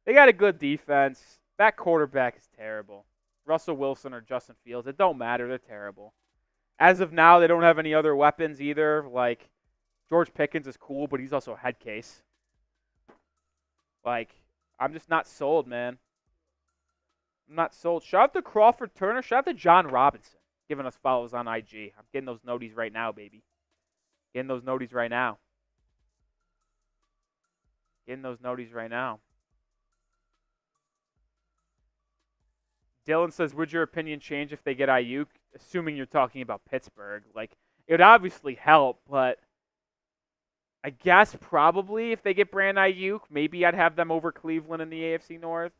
They got a good defense. That quarterback is terrible. Russell Wilson or Justin Fields, it don't matter. They're terrible. As of now, they don't have any other weapons either. Like, George Pickens is cool, but he's also a head case. I'm just not sold, man. I'm not sold. Shout out to Crawford Turner. Shout out to John Robinson giving us follows on IG. I'm getting those noties right now, baby. Getting those noties right now. Dylan says, would your opinion change if they get Aiyuk? Assuming you're talking about Pittsburgh. It would obviously help, but I guess probably if they get Brandon Aiyuk, maybe I'd have them over Cleveland in the AFC North.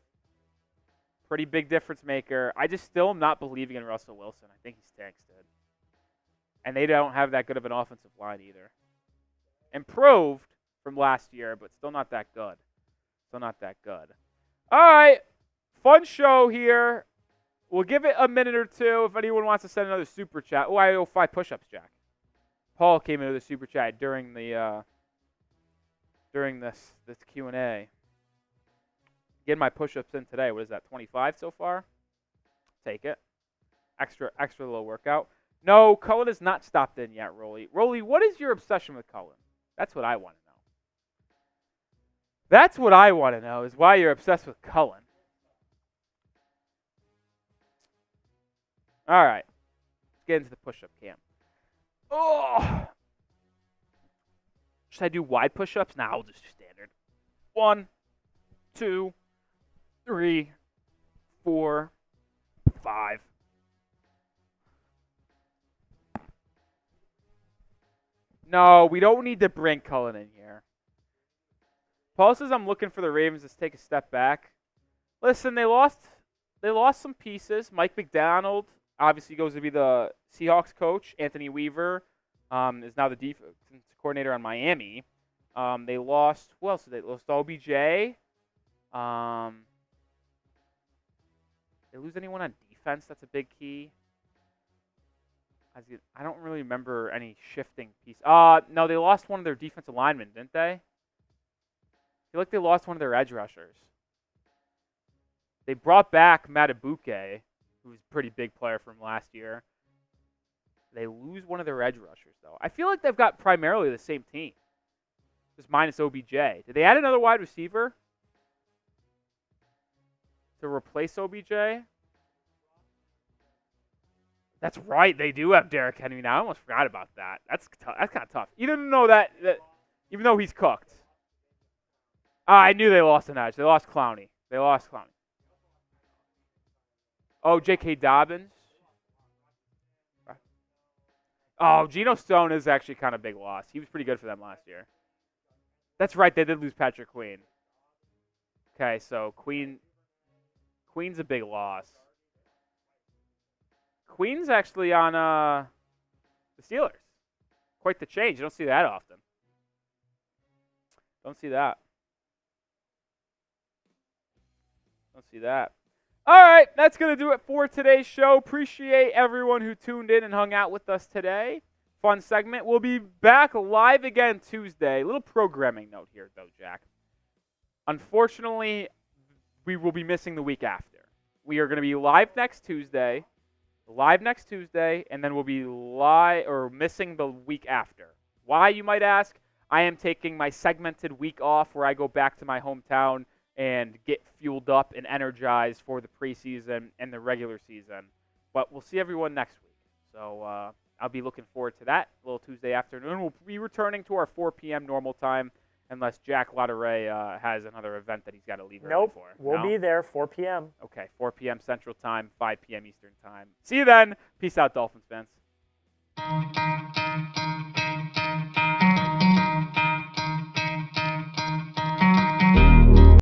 Pretty big difference maker. I just still am not believing in Russell Wilson. I think he stinks, dude. And they don't have that good of an offensive line either. Improved from last year, but still not that good. All right. Fun show here. We'll give it a minute or two if anyone wants to send another super chat. Oh, I owe 5 push-ups, Jack. Paul came into the super chat during this Q&A. Getting my push-ups in today. What is that, 25 so far? Take it. Extra little workout. No, Cullen has not stopped in yet, Rolly. Rolly, what is your obsession with Cullen? That's what I want to know. That's what I want to know, is why you're obsessed with Cullen. All right. Let's get into the push-up cam. Oh! Should I do wide push-ups? Nah, I'll just do standard. 1, 2, 3, 4, 5. No, we don't need to bring Cullen in here. Paul says I'm looking for the Ravens to take a step back. Listen, they lost some pieces. Mike McDonald obviously goes to be the Seahawks coach. Anthony Weaver is now the defense coordinator on Miami. They lost, who else did they lost? OBJ. They lose anyone on defense? That's a big key. I don't really remember any shifting piece. No, they lost one of their defensive linemen, didn't they? I feel like they lost one of their edge rushers. They brought back Matabuke, who's a pretty big player from last year. They lose one of their edge rushers, though. I feel like they've got primarily the same team, just minus OBJ. Did they add another wide receiver to replace OBJ? That's right. They do have Derrick Henry now. I almost forgot about that. That's kind of tough. You didn't know that even though he's cooked. I knew they lost an edge. They lost Clowney. Oh, J.K. Dobbins. Oh, Geno Stone is actually kind of a big loss. He was pretty good for them last year. That's right. They did lose Patrick Queen. Okay, so Queen's a big loss. Queen's actually on the Steelers. Quite the change. You don't see that often. Don't see that. All right, that's going to do it for today's show. Appreciate everyone who tuned in and hung out with us today. Fun segment. We'll be back live again Tuesday. Little programming note here, though, Jack. Unfortunately, we will be missing the week after. We are going to be live next Tuesday, and then we'll be missing the week after. Why, you might ask? I am taking my segmented week off where I go back to my hometown and get fueled up and energized for the preseason and the regular season. But we'll see everyone next week. So I'll be looking forward to that. A little Tuesday afternoon. We'll be returning to our 4 p.m. normal time unless Jack Lauderay has another event that he's got to leave early for. We'll be there 4 p.m. Okay, 4 p.m. Central Time, 5 p.m. Eastern Time. See you then. Peace out, Dolphins fans.